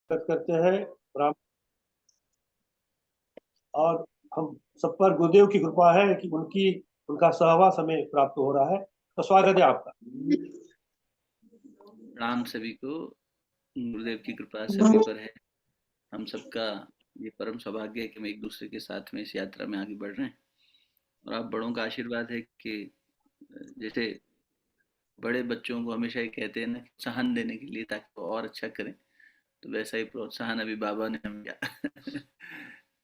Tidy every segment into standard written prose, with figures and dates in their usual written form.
करते हैं राम। और हम सब पर गुरुदेव की कृपा है कि उनका सहवास हमें प्राप्त हो रहा है। तो स्वागत है आपका। राम सभी को। गुरुदेव की कृपा सभी पर है। हम सबका ये परम सौभाग्य है कि हम एक दूसरे के साथ में इस यात्रा में आगे बढ़ रहे हैं। और आप बड़ों का आशीर्वाद है कि जैसे बड़े बच्चों को हमेशा ये कहते हैं ना, प्रोत्साहन देने के लिए ताकि वो और अच्छा करें, तो वैसा ही प्रोत्साहन अभी बाबा ने हमें दिया।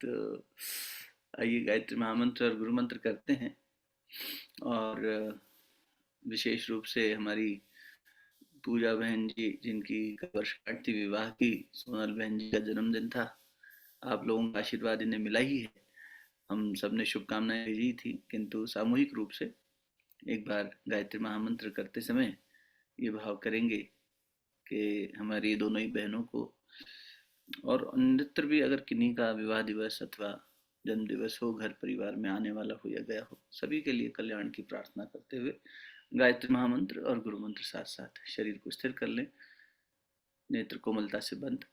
तो आइए गायत्री महामंत्र और गुरु मंत्र करते हैं। और विशेष रूप से हमारी पूजा बहन जी, जिनकी वर्षगांठ थी विवाह की, सोनल बहन जी का जन्मदिन था। आप लोगों का आशीर्वाद इन्हें मिला ही है। हम सब ने शुभकामनाएं भेजी थी, किंतु सामूहिक रूप से एक बार गायत्री महामंत्र करते समय ये भाव करेंगे कि हमारी दोनों ही बहनों को, और अन्यत्र भी अगर किन्हीं का विवाह दिवस अथवा जन्म दिवस हो, घर परिवार में आने वाला हो या गया हो, सभी के लिए कल्याण की प्रार्थना करते हुए गायत्री महामंत्र और गुरु मंत्र साथ साथ शरीर को स्थिर कर लें, नेत्र कोमलता से बंद,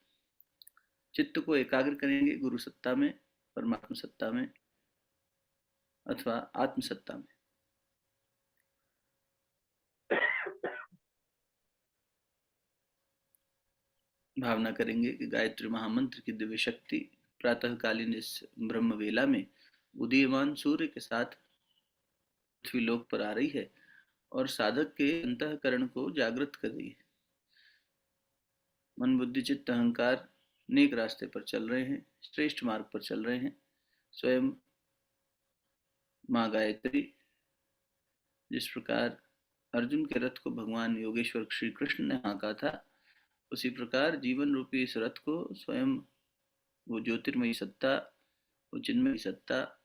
चित्त को एकाग्र करेंगे गुरु सत्ता में, परमात्मा सत्ता में अथवा आत्म सत्ता में। भावना करेंगे कि गायत्री महामंत्र की दिव्य शक्ति प्रातःकालीन इस ब्रह्म वेला में उदीयमान सूर्य के साथ पृथ्वी लोक पर आ रही है और साधक के अंतःकरण को जागृत कर रही है। मन बुद्धि चित्त अहंकार नेक रास्ते पर चल रहे हैं, श्रेष्ठ मार्ग पर चल रहे हैं। स्वयं माँ गायत्री जिस प्रकार अर्जुन के रथ को भगवान योगेश्वर श्री कृष्ण ने हाँका था, उसी प्रकार जीवन रूपी इस रथ को स्वयं वो ज्योतिर्मयी सत्ता, वो चिन्मयी सत्ता,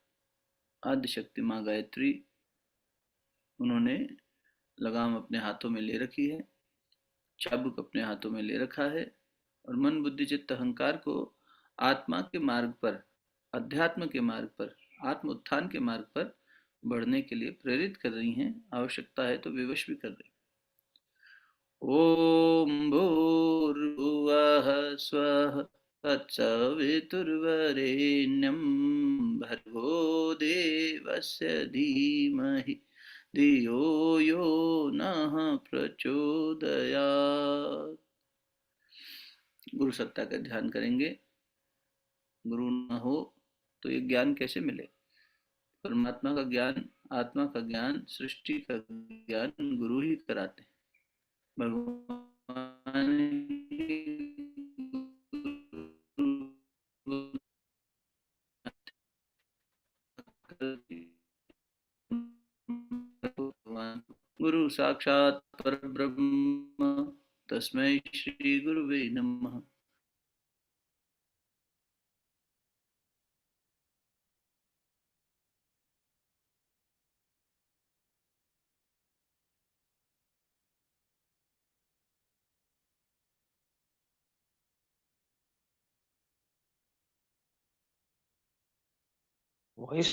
आद्य शक्ति माँ गायत्री, उन्होंने लगाम अपने हाथों में ले रखी है, चाबुक अपने हाथों में ले रखा है और मन बुद्धि चित्त अहंकार को आत्मा के मार्ग पर, अध्यात्म के मार्ग पर, आत्म उत्थान के मार्ग पर बढ़ने के लिए प्रेरित कर रही हैं। आवश्यकता है तो विवश भी कर रही। ओम भूर्भुवः स्वः तत्सवितुर्वरेण्यं भर्गो देवस्य धीमहि धियो यो नः प्रचोदयात्। गुरु सत्ता का ध्यान करेंगे। गुरु न हो तो ये ज्ञान कैसे मिले? परमात्मा का ज्ञान, आत्मा का ज्ञान, सृष्टि का ज्ञान गुरु ही कराते हैं। भगवान गुरु साक्षात परब्रह्म तस्मै श्री गुरुवे नमः। वॉइस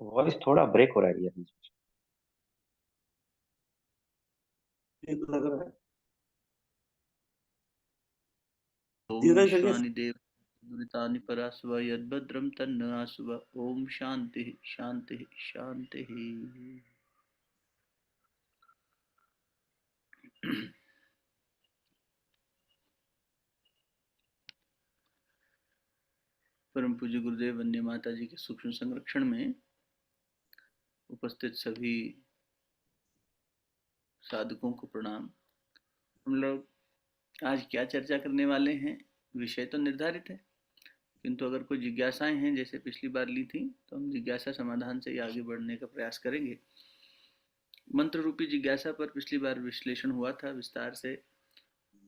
वॉइस थोड़ा ब्रेक हो रहा है यार। लग रहा है ओम धीरज भैया। विश्वानि देव दुरितानि परास्व यद्भद्रं तन्न आसुव। ओम शांति शांति शांति। परम पूज्य गुरुदेव वंदे माता जी के सूक्ष्म संरक्षण में उपस्थित सभी साधकों को प्रणाम। हम लोग आज क्या चर्चा करने वाले हैं, विषय तो निर्धारित है, किंतु अगर कोई जिज्ञासाएं हैं जैसे पिछली बार ली थी, तो हम जिज्ञासा समाधान से ही आगे बढ़ने का प्रयास करेंगे। मंत्र रूपी जिज्ञासा पर पिछली बार विश्लेषण हुआ था विस्तार से,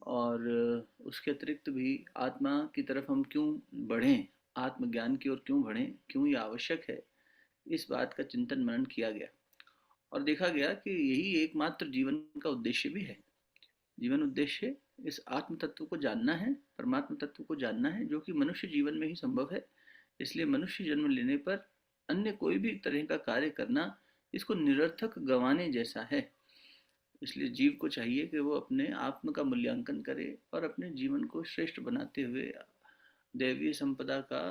और उसके अतिरिक्त भी आत्मा की तरफ हम क्यों बढ़ें, आत्मज्ञान की ओर क्यों बढ़ें, क्यों ये आवश्यक है, इस बात का चिंतन मनन किया गया और देखा गया कि यही एकमात्र जीवन का उद्देश्य भी है। जीवन उद्देश्य इस आत्म तत्व को जानना है, परमात्मा तत्व को जानना है, जो कि मनुष्य जीवन में ही संभव है। इसलिए मनुष्य जन्म लेने पर अन्य कोई भी तरह का कार्य करना इसको निरर्थक गंवाने जैसा है। इसलिए जीव को चाहिए कि वो अपने आत्म का मूल्यांकन करे और अपने जीवन को श्रेष्ठ बनाते हुए दैवीय संपदा का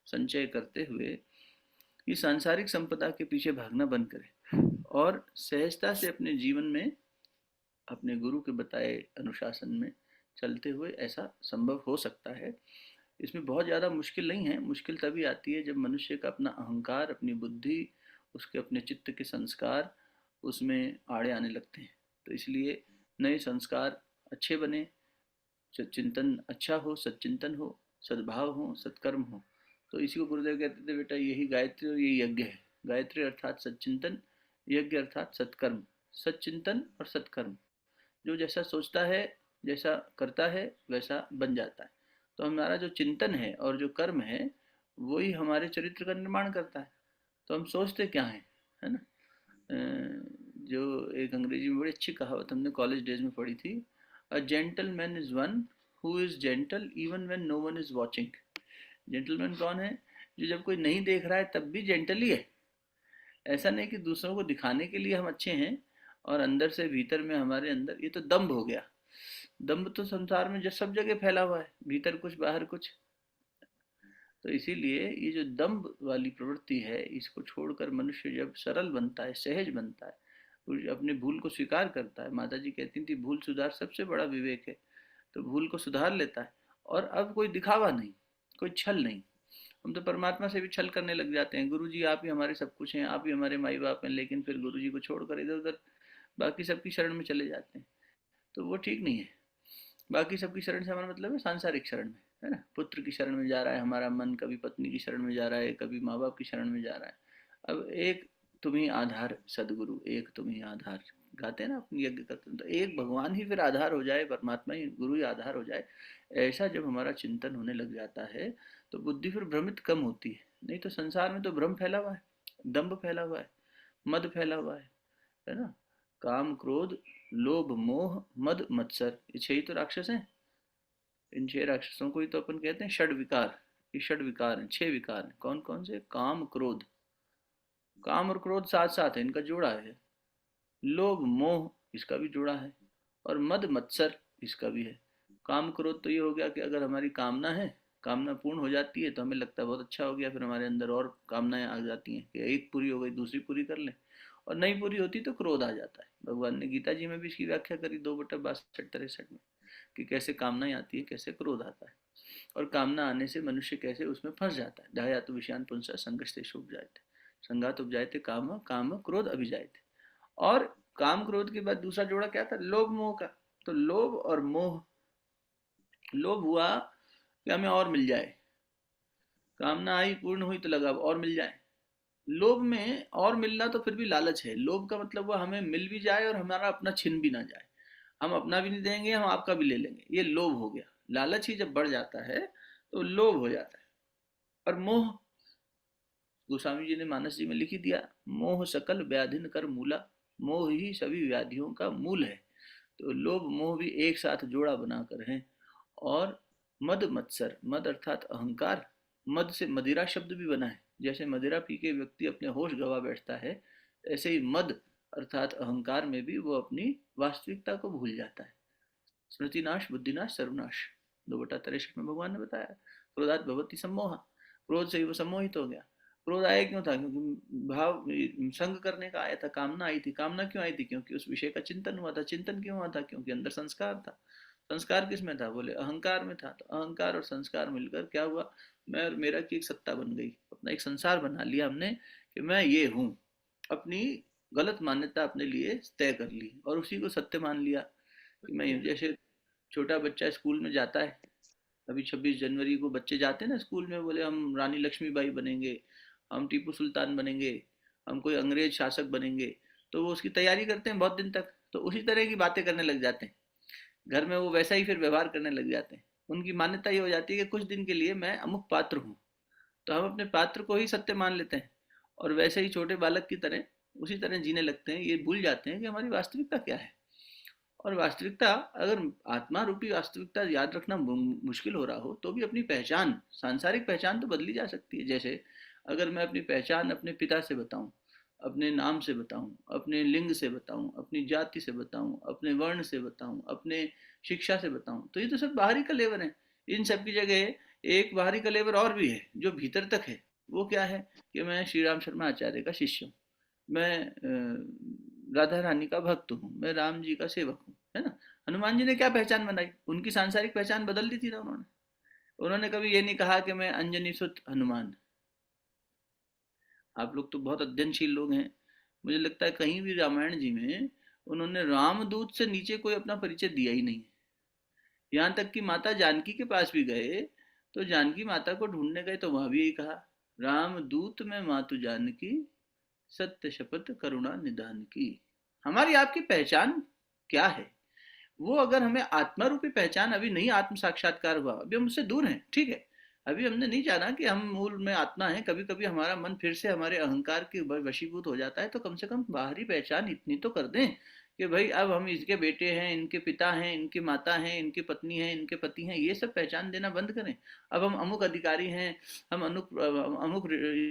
संचय करते हुए ये सांसारिक संपदा के पीछे भागना बंद करे और सहजता से अपने जीवन में अपने गुरु के बताए अनुशासन में चलते हुए ऐसा संभव हो सकता है। इसमें बहुत ज़्यादा मुश्किल नहीं है। मुश्किल तभी आती है जब मनुष्य का अपना अहंकार, अपनी बुद्धि, उसके अपने चित्त के संस्कार उसमें आड़े आने लगते हैं। तो इसलिए नए संस्कार अच्छे बने, चिंतन अच्छा हो, सच्चिंतन हो, सद्भाव हो, सत्कर्म हो। तो इसी को गुरुदेव कहते थे, बेटा यही गायत्री और यही यज्ञ है। गायत्री अर्थात सच्चिंतन, यज्ञ अर्थात सत्कर्म। सच्चिंतन और सत्कर्म, जो जैसा सोचता है, जैसा करता है, वैसा बन जाता है। तो हमारा जो चिंतन है और जो कर्म है वही हमारे चरित्र का निर्माण करता है। तो हम सोचते क्या है ना। जो एक अंग्रेजी में बड़ी अच्छी कहावत हमने कॉलेज डेज में पढ़ी थी, a gentleman is one who is gentle even when no one is watching. Gentleman कौन है? जो जब कोई नहीं देख रहा है तब भी जेंटल ही है। ऐसा नहीं कि दूसरों को दिखाने के लिए हम अच्छे हैं और अंदर से भीतर में हमारे अंदर ये तो दम्भ हो गया। दम्भ तो संसार में सब जगह फैला हुआ है, भीतर कुछ बाहर कुछ। तो इसीलिए ये जो दम्भ वाली प्रवृत्ति है, इसको छोड़कर मनुष्य जब सरल बनता है, सहज बनता है, अपने भूल को स्वीकार करता है। माता जी कहती थी भूल सुधार सबसे बड़ा विवेक है। तो भूल को सुधार लेता है और अब कोई दिखावा नहीं, कोई छल नहीं। हम तो परमात्मा से भी छल करने लग जाते हैं, गुरु जी आप ही हमारे सब कुछ हैं, आप ही हमारे माई बाप हैं, लेकिन फिर गुरु जी को छोड़कर इधर उधर बाकी सबकी शरण में चले जाते हैं। तो वो ठीक नहीं है। बाकी सबकी शरण से हमारा मतलब है सांसारिक शरण में, है ना। पुत्र की शरण में जा रहा है हमारा मन, कभी पत्नी की शरण में जा रहा है, कभी माँ बाप की शरण में जा रहा है। अब एक तुम ही आधार सदगुरु, एक तुम ही आधार गाते हैं ना अपनी यज्ञ करते हैं। तो एक भगवान ही फिर आधार हो जाए, परमात्मा ही, गुरु ही आधार हो जाए। ऐसा जब हमारा चिंतन होने लग जाता है तो बुद्धि फिर भ्रमित कम होती है। नहीं तो संसार में तो भ्रम फैला हुआ है, दंभ फैला हुआ है, मद फैला हुआ है ना। काम, क्रोध, लोभ, मोह, मद, मत्सर, ये छह ही तो राक्षस हैं। इन छह राक्षसों को ही तो अपन कहते हैं षड विकार। ये षड विकार हैं, छह विकार हैं। कौन कौन से? काम, क्रोध, काम और क्रोध साथ साथ है, इनका जोड़ा है। लोभ, मोह, इसका भी जोड़ा है। और मद, मत्सर, इसका भी है। काम, क्रोध तो ये हो गया कि अगर हमारी कामना है, कामना पूर्ण हो जाती है तो हमें लगता है बहुत अच्छा हो गया, फिर हमारे अंदर और कामनाएं आ जाती हैं कि एक पूरी हो गई दूसरी पूरी कर लें। और नहीं पूरी होती तो क्रोध आ जाता है। भगवान ने गीता जी में भी इसकी व्याख्या करी 2/62-63 में, कि कैसे कामनाएं आती है, कैसे क्रोध आता है, और कामना आने से मनुष्य कैसे उसमें फंस जाता है। ढाया तो विषयान पुंसा संगस्ते शुभ जाते, संगात उपजाते काम, काम क्रोध अभिजाते। और काम क्रोध के बाद दूसरा जोड़ा क्या था? लोभ मोह का। तो लोभ और मोह, लोभ हुआ कि हमें और मिल जाए, कामना आई पूर्ण हुई तो लगा और मिल जाए। लोभ में और मिलना तो फिर भी लालच है। लोभ का मतलब हुआ हमें मिल भी जाए और हमारा अपना छिन भी ना जाए, हम अपना भी नहीं देंगे, हम आपका भी ले लेंगे, ये लोभ हो गया। लालच ही जब बढ़ जाता है तो लोभ हो जाता है। और मोह, गोस्वामी जी ने मानस जी में लिख ही दिया, मोह सकल व्याधिन कर मूला, मोह ही सभी व्याधियों का मूल है। तो लोभ मोह भी एक साथ जोड़ा बनाकर हैं। और मद मत्सर, मद अर्थात अहंकार, मद से मदिरा शब्द भी बना है। जैसे मदिरा पी के व्यक्ति अपने होश गवा बैठता है, ऐसे ही मद अर्थात अहंकार में भी वो अपनी वास्तविकता को भूल जाता है। स्मृतिनाश, बुद्धिनाश, सर्वनाश, 2/63 में भगवान ने बताया। क्रोधात भवति सम्मोह, क्रोध से ही वो सम्मोहित हो गया। क्रोध आया क्यों था? क्योंकि भाव संग करने का आया था, कामना आई थी। कामना क्यों आई थी? क्योंकि उस विषय का चिंतन हुआ था। चिंतन क्यों हुआ था? क्योंकि अंदर संस्कार था। संस्कार किस में था? बोले अहंकार में था। तो अहंकार और संस्कार मिलकर क्या हुआ? मैं और मेरा की एक सत्ता बन गई, अपना एक संसार बना लिया हमने कि मैं ये हूँ। अपनी गलत मान्यता अपने लिए तय कर ली और उसी को सत्य मान लिया कि मैं, जैसे छोटा बच्चा स्कूल में जाता है, अभी 26 जनवरी को बच्चे जाते हैं ना स्कूल में, बोले हम रानी लक्ष्मीबाई बनेंगे, हम टीपू सुल्तान बनेंगे, हम कोई अंग्रेज शासक बनेंगे। तो वो उसकी तैयारी करते हैं बहुत दिन तक, तो उसी तरह की बातें करने लग जाते हैं घर में, वो वैसा ही फिर व्यवहार करने लग जाते हैं। उनकी मान्यता ये हो जाती है कि कुछ दिन के लिए मैं अमुक पात्र हूँ, तो हम अपने पात्र को ही सत्य मान लेते हैं और वैसे ही छोटे बालक की तरह उसी तरह जीने लगते हैं। ये भूल जाते हैं कि हमारी वास्तविकता क्या है। और वास्तविकता, अगर आत्मा रूपी वास्तविकता याद रखना मुश्किल हो रहा हो तो भी अपनी पहचान, सांसारिक पहचान तो बदली जा सकती है। जैसे अगर मैं अपनी पहचान अपने पिता से बताऊं अपने नाम से बताऊं, अपने लिंग से बताऊं, अपनी जाति से बताऊं, अपने वर्ण से बताऊं, अपने शिक्षा से बताऊं, तो ये तो सब बाहरी कलेवर है। इन सब की जगह एक बाहरी कलेवर और भी है जो भीतर तक है। वो क्या है कि मैं श्री राम शर्मा आचार्य का शिष्य हूँ, मैं राधा रानी का भक्त हूँ, मैं राम जी का सेवक हूँ, है ना। हनुमान जी ने क्या पहचान बनाई? उनकी सांसारिक पहचान बदल दी थी ना उन्होंने। उन्होंने कभी ये नहीं कहा कि मैं अंजनी सुत हनुमान। आप लोग तो बहुत अध्ययनशील लोग हैं, मुझे लगता है कहीं भी रामायण जी में उन्होंने रामदूत से नीचे कोई अपना परिचय दिया ही नहीं है। यहाँ तक कि माता जानकी के पास भी गए तो जानकी माता को ढूंढने गए तो वहां भी यही कहा, रामदूत में मातु जानकी, सत्य शपथ करुणा निदान की। हमारी आपकी पहचान क्या है? वो अगर हमें आत्मा रूपी पहचान, अभी नहीं आत्म साक्षात्कार हुआ, अभी हम उससे दूर हैं, ठीक है, अभी हमने नहीं जाना कि हम मूल में आत्मा है। कभी कभी हमारा मन फिर से हमारे अहंकार के वशीभूत हो जाता है, तो कम से कम बाहरी पहचान इतनी तो कर दें कि भाई अब हम इसके बेटे हैं, इनके पिता हैं, इनकी माता हैं, इनकी पत्नी हैं, इनके पति हैं, ये सब पहचान देना बंद करें। अब हम अमुक अधिकारी हैं, हम अमुक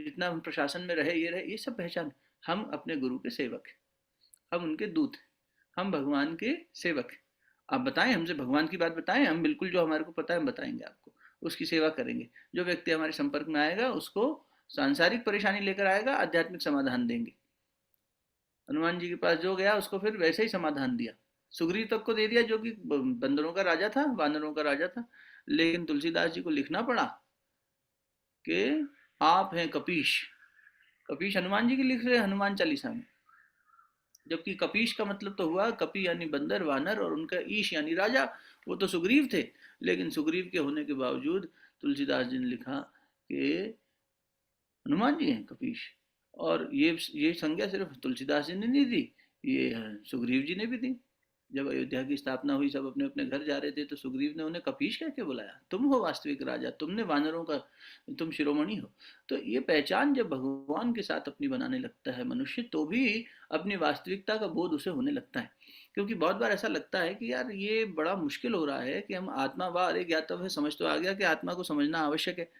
इतना प्रशासन में रहे, ये सब पहचान। हम अपने गुरु के सेवक हैं, हम उनके दूत हैं, हम भगवान के सेवक हैं। आप बताएं हमसे, भगवान की बात बताएं, हम बिल्कुल जो हमारे को पता है हम बताएंगे आपको, उसकी सेवा करेंगे। जो व्यक्ति हमारे संपर्क में आएगा उसको सांसारिक परेशानी लेकर आएगा, आध्यात्मिक समाधान देंगे। हनुमान जी के पास जो गया उसको फिर वैसे ही समाधान दिया। सुग्रीव तक को दे दिया जो कि बंदरों का राजा था, वानरों का राजा था। लेकिन तुलसीदास जी को लिखना पड़ा कि आप हैं कपीश। कपीश हनुमान जी की लिख रहे हैं हनुमान चालीसा में, जबकि कपीश का मतलब तो हुआ, कपी यानी बंदर, वानर, और उनका ईश यानी राजा। वो तो सुग्रीव थे। लेकिन सुग्रीव के होने के बावजूद तुलसीदास जी ने लिखा कि हनुमान जी हैं कपीश। और ये संज्ञा सिर्फ तुलसीदास जी ने नहीं दी, ये सुग्रीव जी ने भी दी। जब अयोध्या की स्थापना हुई, सब अपने अपने घर जा रहे थे, तो सुग्रीव ने उन्हें कपीश कह के बुलाया, तुम हो वास्तविक राजा, तुमने वानरों का, तुम शिरोमणि हो। तो ये पहचान जब भगवान के साथ अपनी बनाने लगता है मनुष्य, तो भी अपनी वास्तविकता का बोध उसे होने लगता है। क्योंकि बहुत बार ऐसा लगता है कि यार ये बड़ा मुश्किल हो रहा है कि हम आत्मा व अरे ज्ञातव्य है, समझ तो आ गया कि आत्मा को समझना आवश्यक है,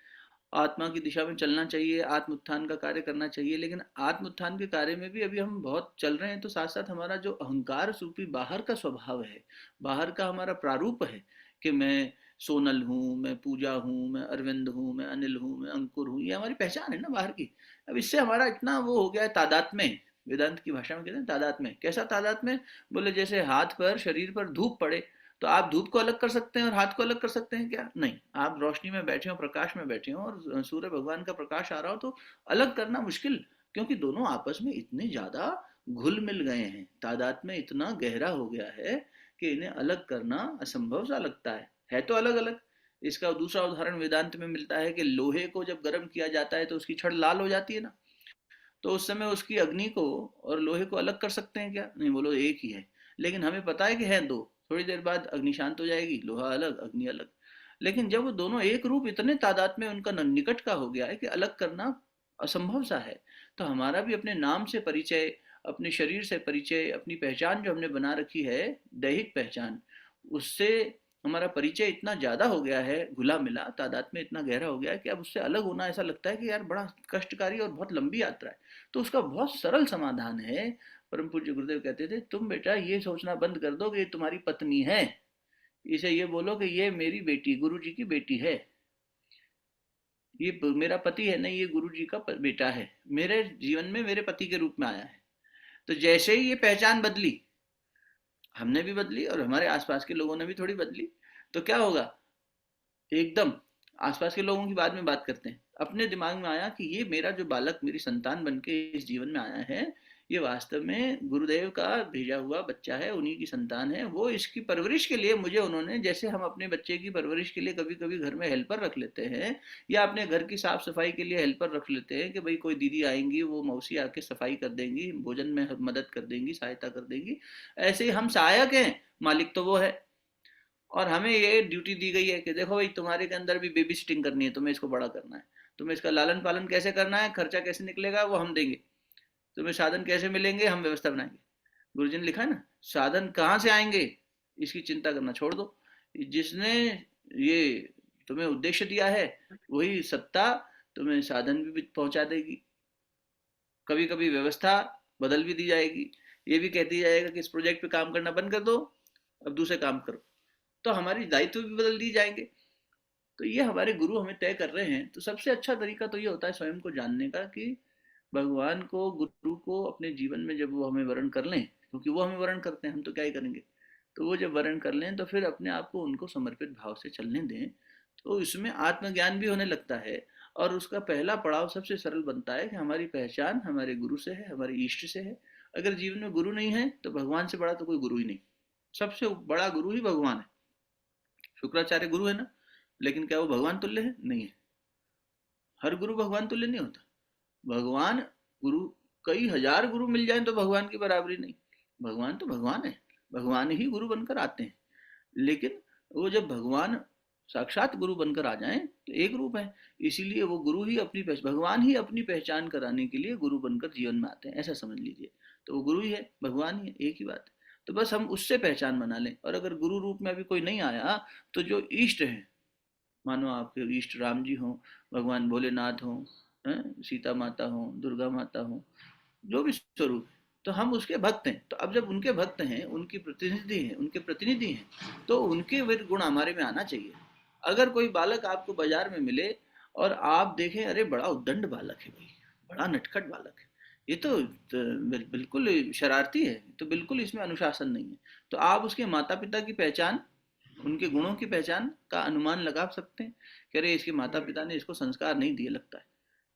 आत्मा की दिशा में चलना चाहिए, आत्म उत्थान का कार्य करना चाहिए। लेकिन आत्म उत्थान के कार्य में भी अभी हम बहुत चल रहे हैं, तो साथ साथ हमारा जो अहंकार सूपी बाहर का स्वभाव है, बाहर का हमारा प्रारूप है कि मैं सोनल हूँ, मैं पूजा हूँ, मैं अरविंद हूँ, मैं अनिल हूँ, मैं अंकुर हूँ, ये हमारी पहचान है ना बाहर की। अब इससे हमारा इतना वो हो गया है तादात्म्य। वेदांत की भाषा में कहते हैं तादात्म्य। कैसा तादात्म्य? बोले जैसे हाथ पर, शरीर पर धूप पड़े, तो आप धूप को अलग कर सकते हैं और हाथ को अलग कर सकते हैं क्या? नहीं। आप रोशनी में बैठे हो, प्रकाश में बैठे हो, और सूर्य भगवान का प्रकाश आ रहा हो, तो अलग करना मुश्किल। क्योंकि दोनों आपस में इतने ज्यादा घुल मिल गए हैं, तादाद में इतना गहरा हो गया है कि इन्हें अलग करना असंभव सा लगता है तो अलग अलग। इसका दूसरा उदाहरण वेदांत में मिलता है कि लोहे को जब गर्म किया जाता है तो उसकी छड़ लाल हो जाती है ना, तो उस समय उसकी अग्नि को और लोहे को अलग कर सकते हैं क्या? नहीं, बोलो एक ही है। लेकिन हमें पता है कि है दो, थोड़ी देर बाद अग्नि शांत हो जाएगी, लोहा अलग, अग्नि अलग। लेकिन जब वो दोनों एक रूप इतने तादाद में उनका निकट का हो गया है कि अलग करना असंभव सा है, तो हमारा भी अपने नाम से परिचय, अपने शरीर से परिचय, अपनी पहचान जो हमने बना रखी है, दैहिक पहचान, उससे हमारा परिचय इतना ज्यादा हो गया है, घुला मिला तादाद में इतना गहरा हो गया है कि अब उससे अलग होना ऐसा लगता है कि यार बड़ा कष्टकारी और बहुत लंबी यात्रा है। तो उसका बहुत सरल समाधान है। परम पूज्य गुरुदेव कहते थे, तुम बेटा ये सोचना बंद कर दो कि ये तुम्हारी पत्नी है, इसे ये बोलो कि ये मेरी बेटी, गुरु जी की बेटी है। ये मेरा पति है नहीं, ये गुरु जी का बेटा है, मेरे जीवन में मेरे पति के रूप में आया है। तो जैसे ही ये पहचान बदली, हमने भी बदली और हमारे आसपास के लोगों ने भी थोड़ी बदली, तो क्या होगा? एकदम आसपास के लोगों की बाद में बात करते हैं, अपने दिमाग में आया कि ये मेरा जो बालक, मेरी संतान बनके इस जीवन में आया है, ये वास्तव में गुरुदेव का भेजा हुआ बच्चा है, उन्हीं की संतान है। वो इसकी परवरिश के लिए मुझे उन्होंने, जैसे हम अपने बच्चे की परवरिश के लिए कभी कभी घर में हेल्पर रख लेते हैं, या अपने घर की साफ सफाई के लिए हेल्पर रख लेते हैं कि भाई कोई दीदी आएंगी, वो मौसी आके सफाई कर देंगी, भोजन में मदद कर देंगी, सहायता कर देंगी, ऐसे ही हम सहायक हैं, मालिक तो वो है। और हमें ये ड्यूटी दी गई है कि देखो भाई तुम्हारे के अंदर भी बेबी सिटिंग करनी है, तुम्हें इसको बड़ा करना है, तुम्हें इसका लालन पालन कैसे करना है, खर्चा कैसे निकलेगा वो हम देंगे, तुम्हें साधन कैसे मिलेंगे हम व्यवस्था बनाएंगे। गुरुजी ने लिखा है ना, साधन कहाँ से आएंगे इसकी चिंता करना छोड़ दो, जिसने ये तुम्हें उद्देश्य दिया है वही सत्ता तुम्हें साधन भी पहुंचा देगी। कभी कभी व्यवस्था बदल भी दी जाएगी, ये भी कहती जाएगा कि इस प्रोजेक्ट पे काम करना बंद कर दो, अब दूसरे काम करो, तो हमारी दायित्व भी बदल दी जाएंगे। तो ये हमारे गुरु हमें तय कर रहे हैं। तो सबसे अच्छा तरीका तो ये होता है स्वयं को जानने का, कि भगवान को, गुरु को अपने जीवन में जब वो हमें वर्ण कर लें, क्योंकि वो हमें वर्ण करते हैं, हम तो क्या ही करेंगे, तो वो जब वर्ण कर लें तो फिर अपने आप को उनको समर्पित भाव से चलने दें, तो इसमें आत्मज्ञान भी होने लगता है। और उसका पहला पड़ाव सबसे सरल बनता है कि हमारी पहचान हमारे गुरु से है, हमारे इष्ट से है। अगर जीवन में गुरु नहीं है तो भगवान से बड़ा तो कोई गुरु ही नहीं, सबसे बड़ा गुरु ही भगवान है। शुक्राचार्य गुरु है ना, लेकिन क्या वो भगवान तुल्य है? नहीं है। हर गुरु भगवान तुल्य नहीं होता। भगवान गुरु, कई हजार गुरु मिल जाएं तो भगवान की बराबरी नहीं। भगवान तो भगवान है, भगवान ही गुरु बनकर आते हैं। लेकिन वो जब भगवान साक्षात गुरु बनकर आ जाएं तो एक रूप है, इसीलिए वो गुरु ही अपनी भगवान ही अपनी पहचान कराने के लिए गुरु बनकर जीवन में आते हैं, ऐसा समझ लीजिए। तो वो गुरु ही है, भगवान ही है, एक ही बात है। तो बस हम उससे पहचान बना लें। और अगर गुरु रूप में अभी कोई नहीं आया तो जो इष्ट है, मानो आपके इष्ट राम जी हों, भगवान भोलेनाथ हों, सीता माता हों, दुर्गा माता हों, जो भी स्वरूप है, तो हम उसके भक्त हैं। तो अब जब उनके भक्त हैं, उनकी प्रतिनिधि हैं, उनके प्रतिनिधि हैं, तो उनके वीर गुण हमारे में आना चाहिए। अगर कोई बालक आपको बाजार में मिले और आप देखें, अरे बड़ा उद्दंड बालक है भाई, बड़ा नटखट बालक है, ये तो बिल्कुल शरारती है, तो बिल्कुल इसमें अनुशासन नहीं है, तो आप उसके माता पिता की पहचान, उनके गुणों की पहचान का अनुमान लगा सकते हैं कि अरे इसके माता पिता ने इसको संस्कार नहीं दिए, लगता है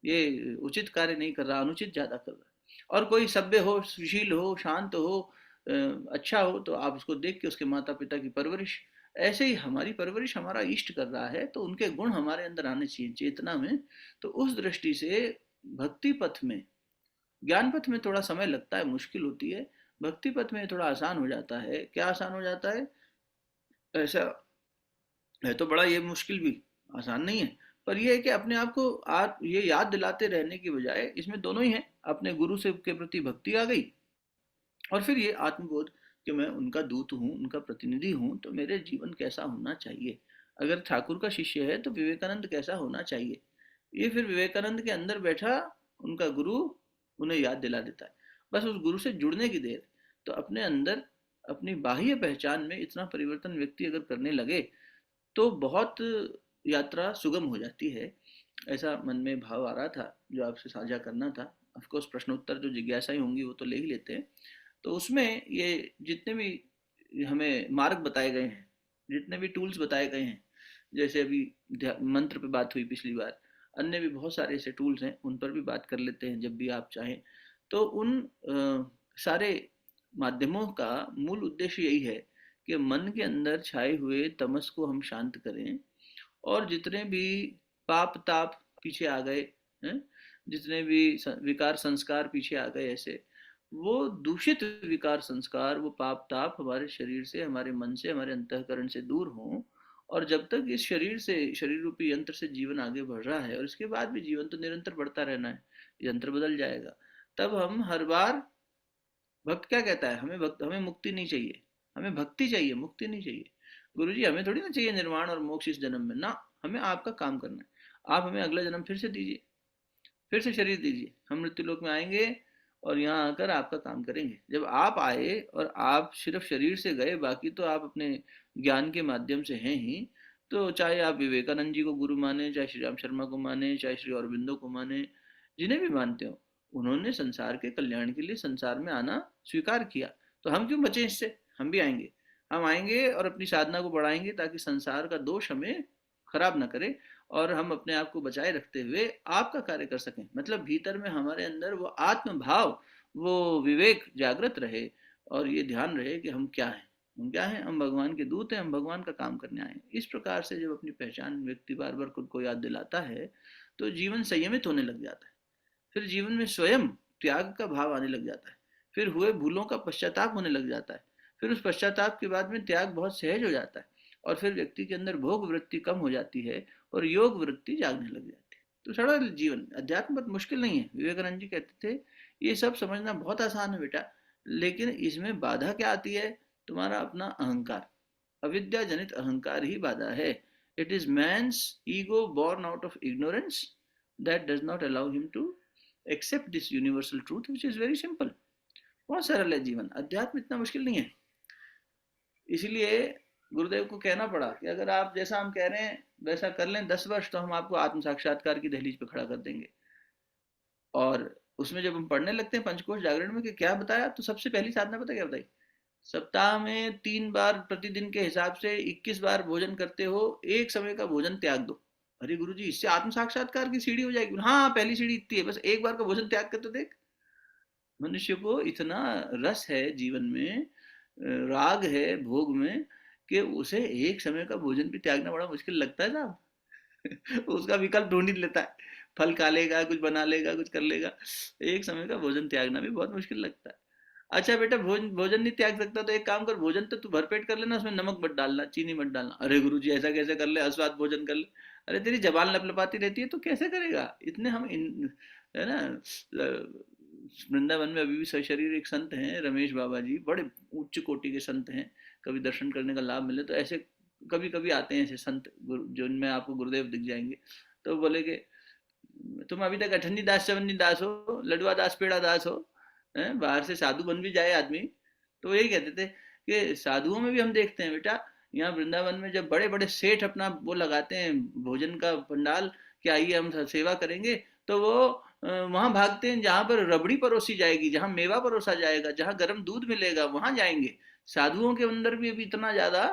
ये उचित कार्य नहीं कर रहा, अनुचित ज्यादा कर रहा है। और कोई सभ्य हो, सुशील हो, शांत हो, अच्छा हो, तो आप उसको देख के उसके माता पिता की परवरिश, ऐसे ही हमारी परवरिश हमारा इष्ट कर रहा है, तो उनके गुण हमारे अंदर आने चाहिए चेतना में। तो उस दृष्टि से भक्ति पथ में, ज्ञान पथ में थोड़ा समय लगता है, मुश्किल होती है। भक्ति पथ में थोड़ा आसान हो जाता है। क्या आसान हो जाता है? ऐसा है तो बड़ा ये मुश्किल भी, आसान नहीं है। पर ये है कि अपने आप को आप ये याद दिलाते रहने की बजाय, इसमें दोनों ही है, अपने गुरु से के प्रति भक्ति आ गई, और फिर ये आत्मबोध कि मैं उनका दूत हूँ, उनका प्रतिनिधि हूँ, तो मेरे जीवन कैसा होना चाहिए। अगर ठाकुर का शिष्य है तो विवेकानंद कैसा होना चाहिए, ये फिर विवेकानंद के अंदर बैठा उनका गुरु उन्हें याद दिला देता है। बस उस गुरु से जुड़ने की देर। तो अपने अंदर अपनी बाह्य पहचान में इतना परिवर्तन व्यक्ति अगर करने लगे तो बहुत यात्रा सुगम हो जाती है। ऐसा मन में भाव आ रहा था जो आपसे साझा करना था। ऑफकोर्स प्रश्नोत्तर जो जिज्ञासाएं होंगी वो तो ले ही लेते हैं। तो उसमें ये जितने भी हमें मार्ग बताए गए हैं, जितने भी टूल्स बताए गए हैं, जैसे अभी मंत्र पे बात हुई पिछली बार, अन्य भी बहुत सारे ऐसे टूल्स हैं, उन पर भी बात कर लेते हैं जब भी आप चाहें। तो उन सारे माध्यमों का मूल उद्देश्य यही है कि मन के अंदर छाए हुए तमस को हम शांत करें, और जितने भी पाप ताप पीछे आ गए हैं, जितने भी विकार संस्कार पीछे आ गए ऐसे, वो दूषित विकार संस्कार, वो पाप ताप हमारे शरीर से, हमारे मन से, हमारे अंतःकरण से दूर हों। और जब तक इस शरीर से, शरीर रूपी यंत्र से जीवन आगे बढ़ रहा है, और इसके बाद भी जीवन तो निरंतर बढ़ता रहना है, यंत्र बदल जाएगा, तब हम हर बार, भक्त क्या कहता है, हमें मुक्ति नहीं चाहिए, हमें भक्ति चाहिए, मुक्ति नहीं चाहिए। गुरुजी हमें थोड़ी ना चाहिए निर्वाण और मोक्ष इस जन्म में ना, हमें आपका काम करना है। आप हमें अगला जन्म फिर से दीजिए, फिर से शरीर दीजिए, हम मृत्यु लोक में आएंगे और यहाँ आकर आपका काम करेंगे। जब आप आए और आप सिर्फ शरीर से गए, बाकी तो आप अपने ज्ञान के माध्यम से हैं ही। तो चाहे आप विवेकानंद जी को गुरु माने, चाहे श्री राम शर्मा को माने, चाहे श्री अरविंदो को माने, जिन्हें भी मानते हो, उन्होंने संसार के कल्याण के लिए संसार में आना स्वीकार किया। तो हम क्यों बचे इससे? हम भी आएंगे, हम आएंगे और अपनी साधना को बढ़ाएंगे ताकि संसार का दोष हमें खराब ना करे, और हम अपने आप को बचाए रखते हुए आपका कार्य कर सकें। मतलब भीतर में हमारे अंदर वो आत्म भाव, वो विवेक जागृत रहे, और ये ध्यान रहे कि हम क्या हैं, हम क्या हैं, हम भगवान के दूत हैं, हम भगवान का काम करने आए हैं। इस प्रकार से जब अपनी पहचान व्यक्ति बार बार खुद को याद दिलाता है तो जीवन संयमित होने लग जाता है। फिर जीवन में स्वयं त्याग का भाव आने लग जाता है, फिर हुए भूलों का पश्चाताप होने लग जाता है, फिर उस पश्चाताप के बाद में त्याग बहुत सहज हो जाता है, और फिर व्यक्ति के अंदर भोग वृत्ति कम हो जाती है और योग वृत्ति जागने लग जाती है। तो सरल जीवन, अध्यात्म बहुत मुश्किल नहीं है। विवेकानंद जी कहते थे ये सब समझना बहुत आसान है बेटा, लेकिन इसमें बाधा क्या आती है? तुम्हारा अपना अहंकार, अविद्या जनित अहंकार ही बाधा है। It is man's ego born out of ignorance that does not allow him to accept this universal truth which is very simple. बहुत सरल है जीवन, अध्यात्म इतना मुश्किल नहीं है। इसीलिए गुरुदेव को कहना पड़ा कि अगर आप जैसा हम कह रहे हैं वैसा कर लें 10 वर्ष, तो हम आपको आत्म साक्षात्कार की दहलीज पे खड़ा कर देंगे। और उसमें जब हम पढ़ने लगते हैं पंचकोश जागरण में कि क्या बताया, तो सबसे पहली साधना पता क्या बताई? सप्ताह में 3 बार प्रतिदिन के हिसाब से 21 बार भोजन करते हो, एक समय का भोजन त्याग दो। अरे गुरु जी, इससे आत्म साक्षात्कार की सीढ़ी हो जाएगी। हाँ, पहली सीढ़ी इतनी है, बस एक बार का भोजन त्याग कर तो देख। मनुष्य को इतना रस है जीवन में, राग है भोग में, कि उसे एक समय का भोजन भी त्यागना बड़ा मुश्किल लगता है ना। उसका विकल्प ढूंढ ही लेता है, फल खा लेगा, कुछ बना लेगा, कुछ कर लेगा। एक समय का भोजन त्यागना भी बहुत मुश्किल लगता है। अच्छा बेटा, भोजन भोजन नहीं त्याग सकता तो एक काम कर, भोजन तो तू भरपेट कर लेना, उसमें नमक मत डालना, चीनी मत डालना। अरे गुरु जी, ऐसा कैसे कर ले, अस्वाद भोजन कर ले। अरे तेरी जबान लपलपाती रहती है तो कैसे करेगा इतने हम है ना। वृंदावन में अभी भी सशरीर एक संत हैं, रमेश बाबा जी, बड़े उच्च कोटि के संत हैं। कभी दर्शन करने का लाभ मिले तो ऐसे कभी कभी आते हैं ऐसे संत, जो इनमें आपको गुरुदेव दिख जाएंगे। तो बोले कि तुम अभी तक अठन्नी दास चवन्नी दास हो, लडुआ दास पेड़ा दास हो, बाहर से साधु बन भी जाए आदमी। तो यही कहते थे कि साधुओं में भी हम देखते हैं बेटा, यहाँ वृंदावन में जब बड़े बड़े सेठ अपना वो लगाते हैं भोजन का पंडाल कि आइए हम सेवा करेंगे, तो वो वहां भागते हैं जहां पर रबड़ी परोसी जाएगी, जहां मेवा परोसा जाएगा, जहां गर्म दूध मिलेगा, वहां जाएंगे। साधुओं के अंदर भी अभी इतना ज्यादा,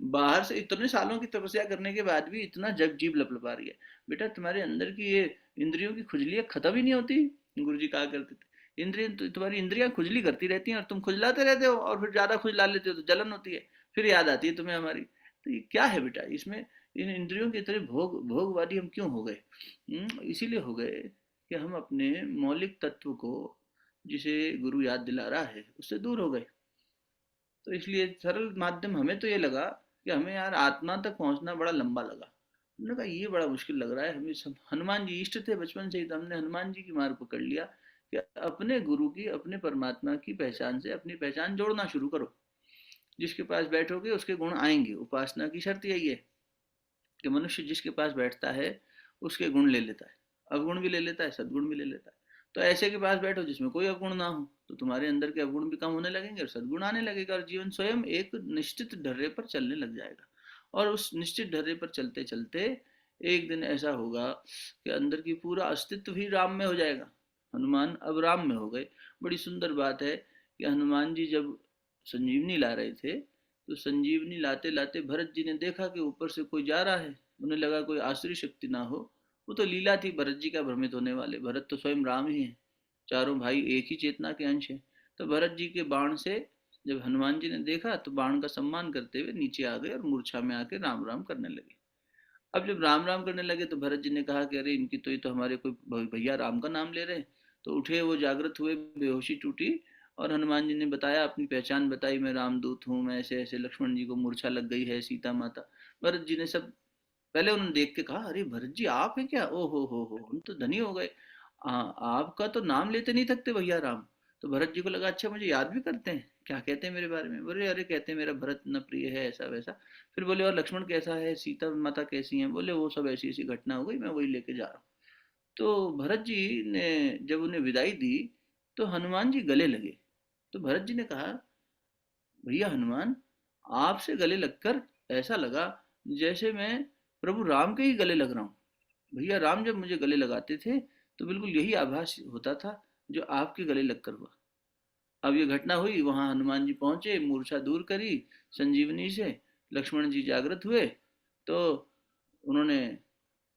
बाहर से इतने सालों की तपस्या करने के बाद भी इतना जग जीव लपलपा रही है। बेटा तुम्हारे अंदर की ये इंद्रियों की खुजलियां खत्म ही नहीं होती। गुरु जी कहा करते थे, इंद्रिय तुम्हारी इंद्रियां खुजली करती रहती हैं और तुम खुजलाते रहते हो, और फिर ज्यादा खुजला लेते हो तो जलन होती है, फिर याद आती है तुम्हें हमारी। तो ये क्या है बेटा इसमें, इन इंद्रियों के तरह भोगवादी हम क्यों हो गए? इसीलिए हो गए कि हम अपने मौलिक तत्व को, जिसे गुरु याद दिला रहा है, उससे दूर हो गए। तो इसलिए सरल माध्यम हमें तो ये लगा कि हमें यार आत्मा तक पहुंचना बड़ा लंबा लगा। हमने कहा ये बड़ा मुश्किल लग रहा है हमें। सब हनुमान जी इष्ट थे बचपन से ही, तो हमने हनुमान जी की मार्ग पकड़ लिया कि अपने गुरु की, अपने परमात्मा की पहचान से अपनी पहचान जोड़ना शुरू करो। जिसके पास बैठोगे उसके गुण आएंगे। उपासना की शर्त यही है कि मनुष्य जिसके पास बैठता है उसके गुण ले लेता है, अवगुण भी ले लेता है, सद्गुण भी ले लेता है। तो ऐसे के पास बैठो जिसमें कोई अवगुण ना हो, तो तुम्हारे अंदर के अवगुण भी कम होने लगेंगे और सद्गुण आने लगेगा, और जीवन स्वयं एक निश्चित ढर्रे पर चलने लग जाएगा। और उस निश्चित ढर्रे पर चलते चलते एक दिन ऐसा होगा कि अंदर की पूरा अस्तित्व ही राम में हो जाएगा। हनुमान अब राम में हो गए। बड़ी सुंदर बात है कि हनुमान जी जब संजीवनी ला रहे थे, तो संजीवनी लाते लाते भरत जी ने देखा कि ऊपर से कोई जा रहा है। उन्हें लगा कोई आसुरी शक्ति ना हो, वो तो लीला थी भरत जी का भ्रमित होने वाले। भरत तो स्वयं राम ही है, चारों भाई एक ही चेतना के अंश हैं। तो भरत जी के बाण से जब हनुमान जी ने देखा, तो बाण का सम्मान करते हुए नीचे आ गए और मूर्छा में आके राम राम करने लगे। अब जब राम राम करने लगे तो भरत जी ने कहा कि अरे इनकी तो, ये तो हमारे कोई भैया राम का नाम ले रहे हैं। तो उठे, वो जागृत हुए, बेहोशी टूटी, और हनुमान जी ने बताया, अपनी पहचान बताई, मैं रामदूत हूँ, मैं ऐसे ऐसे, लक्ष्मण जी को मूर्छा लग गई है, सीता माता। भरत जी ने सब, पहले उन्होंने देख के कहा, अरे भरत जी आप हैं क्या? ओ हो, हम तो धनी हो गए। आपका तो नाम लेते नहीं थकते भैया राम। तो भरत जी को लगा अच्छा मुझे याद भी करते हैं, क्या कहते हैं मेरे बारे में? बोले अरे कहते हैं मेरा भरत न प्रिय है, ऐसा वैसा। फिर बोले और लक्ष्मण कैसा है, सीता माता कैसी हैं? बोले वो सब ऐसी ऐसी घटना हो गई, मैं वही लेके जा रहा हूँ। तो भरत जी ने जब उन्हें विदाई दी, तो हनुमान जी गले लगे। तो भरत जी ने कहा, भैया हनुमान, आपसे गले लगकर ऐसा लगा जैसे मैं प्रभु राम के ही गले लग रहा हूँ। भैया राम जब मुझे गले लगाते थे तो बिल्कुल यही आभास होता था जो आपके गले लगकर हुआ। अब ये घटना हुई, वहां हनुमान जी पहुंचे, मूर्छा दूर करी संजीवनी से, लक्ष्मण जी जागृत हुए, तो उन्होंने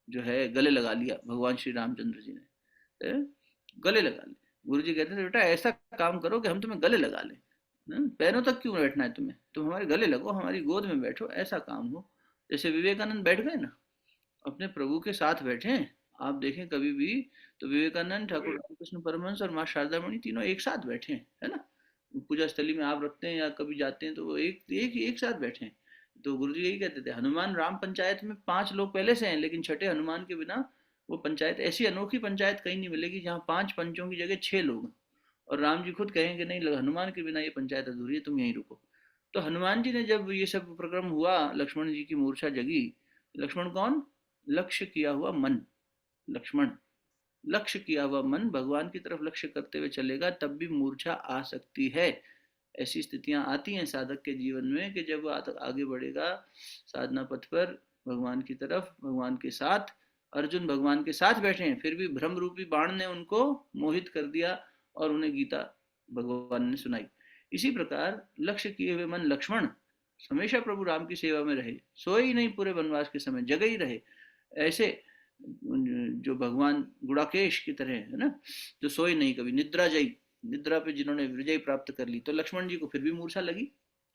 जो है गले लगा लिया भगवान श्री रामचंद्र जी ने, गले लगा ले। गुरु जी कहते थे बेटा ऐसा काम करो कि हम तुम्हें गले लगा लें, पैरों तक क्यों बैठना है तुम्हें, तुम हमारे गले लगो, हमारी गोद में बैठो, ऐसा काम हो। जैसे विवेकानंद बैठ गए ना, अपने प्रभु के साथ बैठे। आप देखें कभी भी तो विवेकानंद, ठाकुर रामकृष्ण परमहंस और माँ शारदा मणि तीनों एक साथ बैठे हैं, है ना। पूजा स्थली में आप रखते हैं या कभी जाते हैं तो वो एक साथ बैठे हैं। तो गुरु जी यही कहते थे, हनुमान राम पंचायत में 5 लोग पहले से हैं, लेकिन छठे हनुमान के बिना वो पंचायत, ऐसी अनोखी पंचायत कहीं नहीं मिलेगी जहाँ 5 पंचों की जगह 6 लोग हैं। और राम जी खुद कहेंगे नहीं, हनुमान के बिना ये पंचायत अधूरी है, तुम यहीं रुको। तो हनुमान जी ने जब ये सब प्रक्रम हुआ, लक्ष्मण जी की मूर्छा जगी। लक्ष्मण कौन? लक्ष्य किया हुआ मन, लक्ष्मण। लक्ष्य किया हुआ मन भगवान की तरफ लक्ष्य करते हुए चलेगा तब भी मूर्छा आ सकती है। ऐसी स्थितियां आती हैं साधक के जीवन में कि जब वो आगे बढ़ेगा साधना पथ पर भगवान की तरफ, भगवान के साथ, अर्जुन भगवान के साथ बैठे हैं, फिर भी भ्रम रूपी बाण ने उनको मोहित कर दिया और उन्हें गीता भगवान ने सुनाई। इसी प्रकार लक्ष्य किए हुए मन लक्ष्मण हमेशा प्रभु राम की सेवा में रहे, सोए ही नहीं पूरे वनवास के समय, जगे ही रहे। ऐसे जो भगवान गुड़ाकेश की तरह है ना, जो सोए नहीं कभी, निद्रा जयी, निद्रा पे जिन्होंने विजय प्राप्त कर ली, तो लक्ष्मण जी को फिर भी मूर्छा लगी।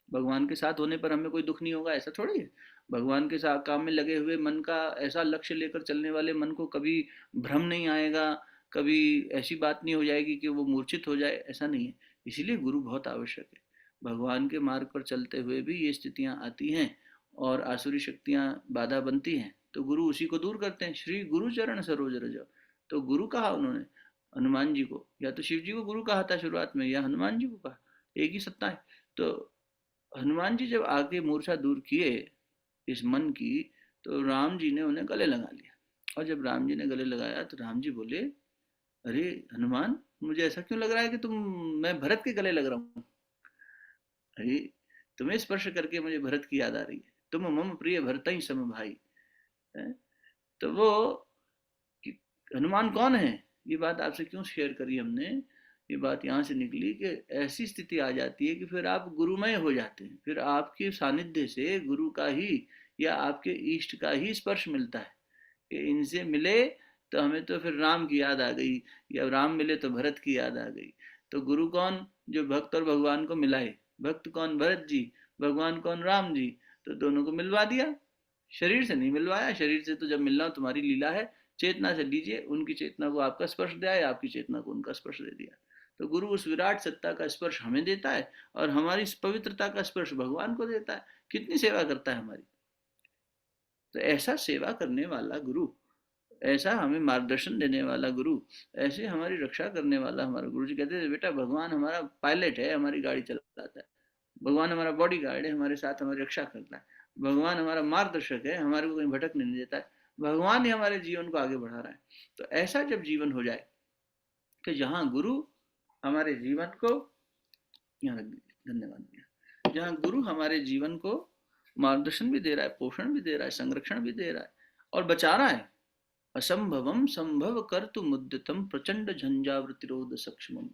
भगवान के साथ होने पर हमें कोई दुख नहीं होगा, ऐसा थोड़ी है। भगवान के साथ काम में लगे हुए मन का, ऐसा लक्ष्य लेकर चलने वाले मन को कभी भ्रम नहीं आएगा, कभी ऐसी बात नहीं हो जाएगी कि वो मूर्छित हो जाए, ऐसा नहीं है। इसीलिए गुरु बहुत आवश्यक है। भगवान के मार्ग पर चलते हुए भी ये स्थितियां आती हैं और आसुरी शक्तियां बाधा बनती हैं, तो गुरु उसी को दूर करते हैं। श्री गुरु चरण सरोज रज, तो गुरु कहा उन्होंने हनुमान जी को, या तो शिव जी को गुरु कहा था शुरुआत में, या हनुमान जी को कहा, एक ही सत्ता है। तो हनुमान जी जब आगे मूर्छा दूर किए इस मन की, तो राम जी ने उन्हें गले लगा लिया। और जब राम जी ने गले लगाया तो राम जी बोले, अरे हनुमान, मुझे ऐसा क्यों लग रहा है कि मैं भरत के गले लग रहा हूँ। अरे तुम्हें स्पर्श करके मुझे भरत की याद आ रही है, तुम मम प्रिय भरत ही सम भाई। तो वो हनुमान कौन है, ये बात आपसे क्यों शेयर करी हमने, ये बात यहाँ से निकली कि ऐसी स्थिति आ जाती है कि फिर आप गुरुमय हो जाते हैं, फिर आपके सानिध्य से गुरु का ही या आपके इष्ट का ही स्पर्श मिलता है कि इनसे मिले तो हमें तो फिर राम की याद आ गई, या राम मिले तो भरत की याद आ गई। तो गुरु कौन, जो भक्त और भगवान को मिलाए। भक्त कौन, भरत जी, भगवान कौन, राम जी। तो दोनों को मिलवा दिया, शरीर से नहीं मिलवाया, शरीर से तो जब मिलना तुम्हारी लीला है, चेतना से लीजिए, उनकी चेतना को आपका स्पर्श दिया है, आपकी चेतना को उनका स्पर्श दे दिया। तो गुरु उस विराट सत्ता का स्पर्श हमें देता है और हमारी पवित्रता का स्पर्श भगवान को देता है। कितनी सेवा करता है हमारी। तो ऐसा सेवा करने वाला गुरु, ऐसा हमें मार्गदर्शन देने वाला गुरु, ऐसे हमारी रक्षा करने वाला हमारा गुरु जी कहते थे, बेटा भगवान हमारा पायलट है, हमारी गाड़ी चलाता है, भगवान हमारा बॉडी गार्ड है, हमारे साथ हमारी रक्षा करता है, भगवान हमारा मार्गदर्शक है, हमारे को कहीं भटकने नहीं देता है, भगवान ही हमारे जीवन को आगे बढ़ा रहा है। तो ऐसा जब जीवन हो जाए कि जहाँ गुरु हमारे जीवन को, यहाँ रख दीजिए, धन्यवाद भैया, जहाँ गुरु हमारे जीवन को मार्गदर्शन भी दे रहा है, पोषण भी दे रहा है, संरक्षण भी दे रहा है और बचा रहा है। असंभवम संभव कर्तु मुद्यतम प्रचंड झंझावृतिरोध सक्षमम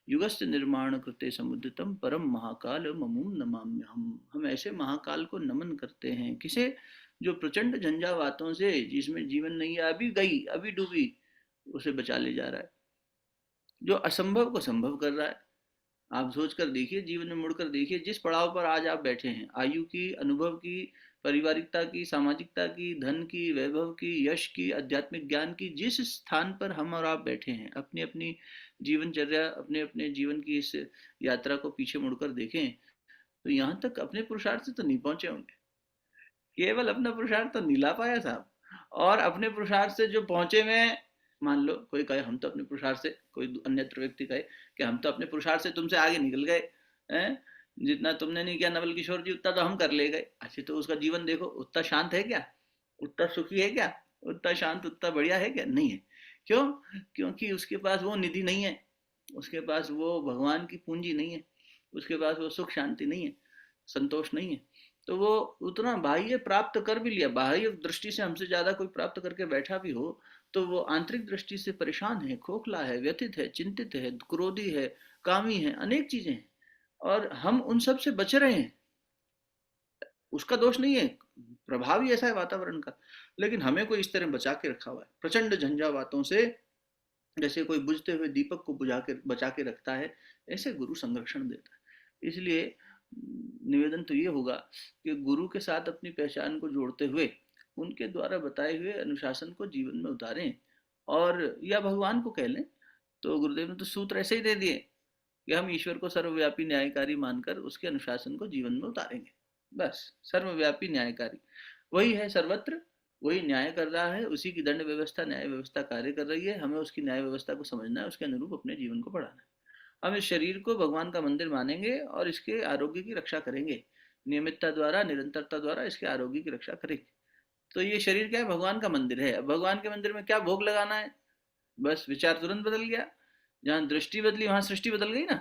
युगस्य निर्माण कृते समुद्यतम परम महाकाल ममुम नमाम्य हम ऐसे महाकाल को नमन करते हैं। किसे, जो प्रचंड झंझावातों से, जिसमें जीवन नहीं है, अभी गई अभी डूबी, उसे बचा ले जा रहा है, जो असंभव को संभव कर रहा है। आप सोच कर देखिए, जीवन में मुड़कर देखिए, जिस पड़ाव पर आज आप बैठे हैं, आयु की, अनुभव की, पारिवारिकता की, सामाजिकता की, धन की, वैभव की, यश की, आध्यात्मिक ज्ञान की, जिस स्थान पर हम और आप बैठे हैं, अपनी अपनी जीवनचर्या, अपने अपने जीवन की इस यात्रा को पीछे मुड़कर देखें, तो यहाँ तक अपने पुरुषार्थ से तो नहीं पहुंचे होंगे। केवल अपना पुरुषार्थ तो नहीं ला पाया साहब, और अपने पुरुषार्थ से जो पहुंचे में, मान लो कोई कहे हम तो अपने पुरुषार्थ से, कोई अन्यत्र व्यक्ति कहे कि हम तो अपने पुरुषार्थ से तुमसे आगे निकल गए हैं, जितना तुमने नहीं किया नवल किशोर जी उतना तो हम कर ले गए। अच्छा, तो उसका जीवन देखो, उतना शांत है क्या, उतना सुखी है क्या, उतना शांत, उतना बढ़िया है क्या, नहीं है। क्यों, क्योंकि उसके पास वो निधि नहीं है, उसके पास वो भगवान की पूंजी नहीं है, उसके पास वो सुख शांति नहीं है, संतोष नहीं है। तो वो उतना बाह्य प्राप्त कर भी लिया, बाह्य दृष्टि से हमसे ज्यादा कोई प्राप्त करके बैठा भी हो, तो वो आंतरिक दृष्टि से परेशान है, खोखला है, व्यथित है, चिंतित है, क्रोधी है, कामी है, अनेक चीजें हैं, और हम उन सब से बच रहे हैं। उसका दोष नहीं है, प्रभाव ही ऐसा है वातावरण का, लेकिन हमें कोई इस तरह बचा के रखा हुआ है प्रचंड झंझावातों से, जैसे कोई बुझते हुए दीपक को बुझा के बचा के रखता है, ऐसे गुरु संरक्षण देता है। इसलिए निवेदन तो ये होगा कि गुरु के साथ अपनी पहचान को जोड़ते हुए उनके द्वारा बताए हुए अनुशासन को जीवन में उतारें, और या भगवान को कह लें, तो गुरुदेव ने तो सूत्र ऐसे ही दे दिए कि हम ईश्वर को सर्वव्यापी न्यायकारी मानकर उसके अनुशासन को जीवन में उतारेंगे। बस, सर्वव्यापी न्यायकारी वही है, सर्वत्र वही न्याय कर रहा है, उसी की दंड व्यवस्था, न्याय व्यवस्था कार्य कर रही है, हमें उसकी न्याय व्यवस्था को समझना है, उसके अनुरूप अपने जीवन को बढ़ाना है। हम इस शरीर को भगवान का मंदिर मानेंगे और इसके आरोग्य की रक्षा करेंगे, नियमितता द्वारा, निरंतरता द्वारा इसके आरोग्य की रक्षा करेंगे। तो ये शरीर क्या है, भगवान का मंदिर है। अब भगवान के मंदिर में क्या भोग लगाना है, बस विचार तुरंत बदल गया। जहाँ दृष्टि बदली वहां सृष्टि बदल गई ना,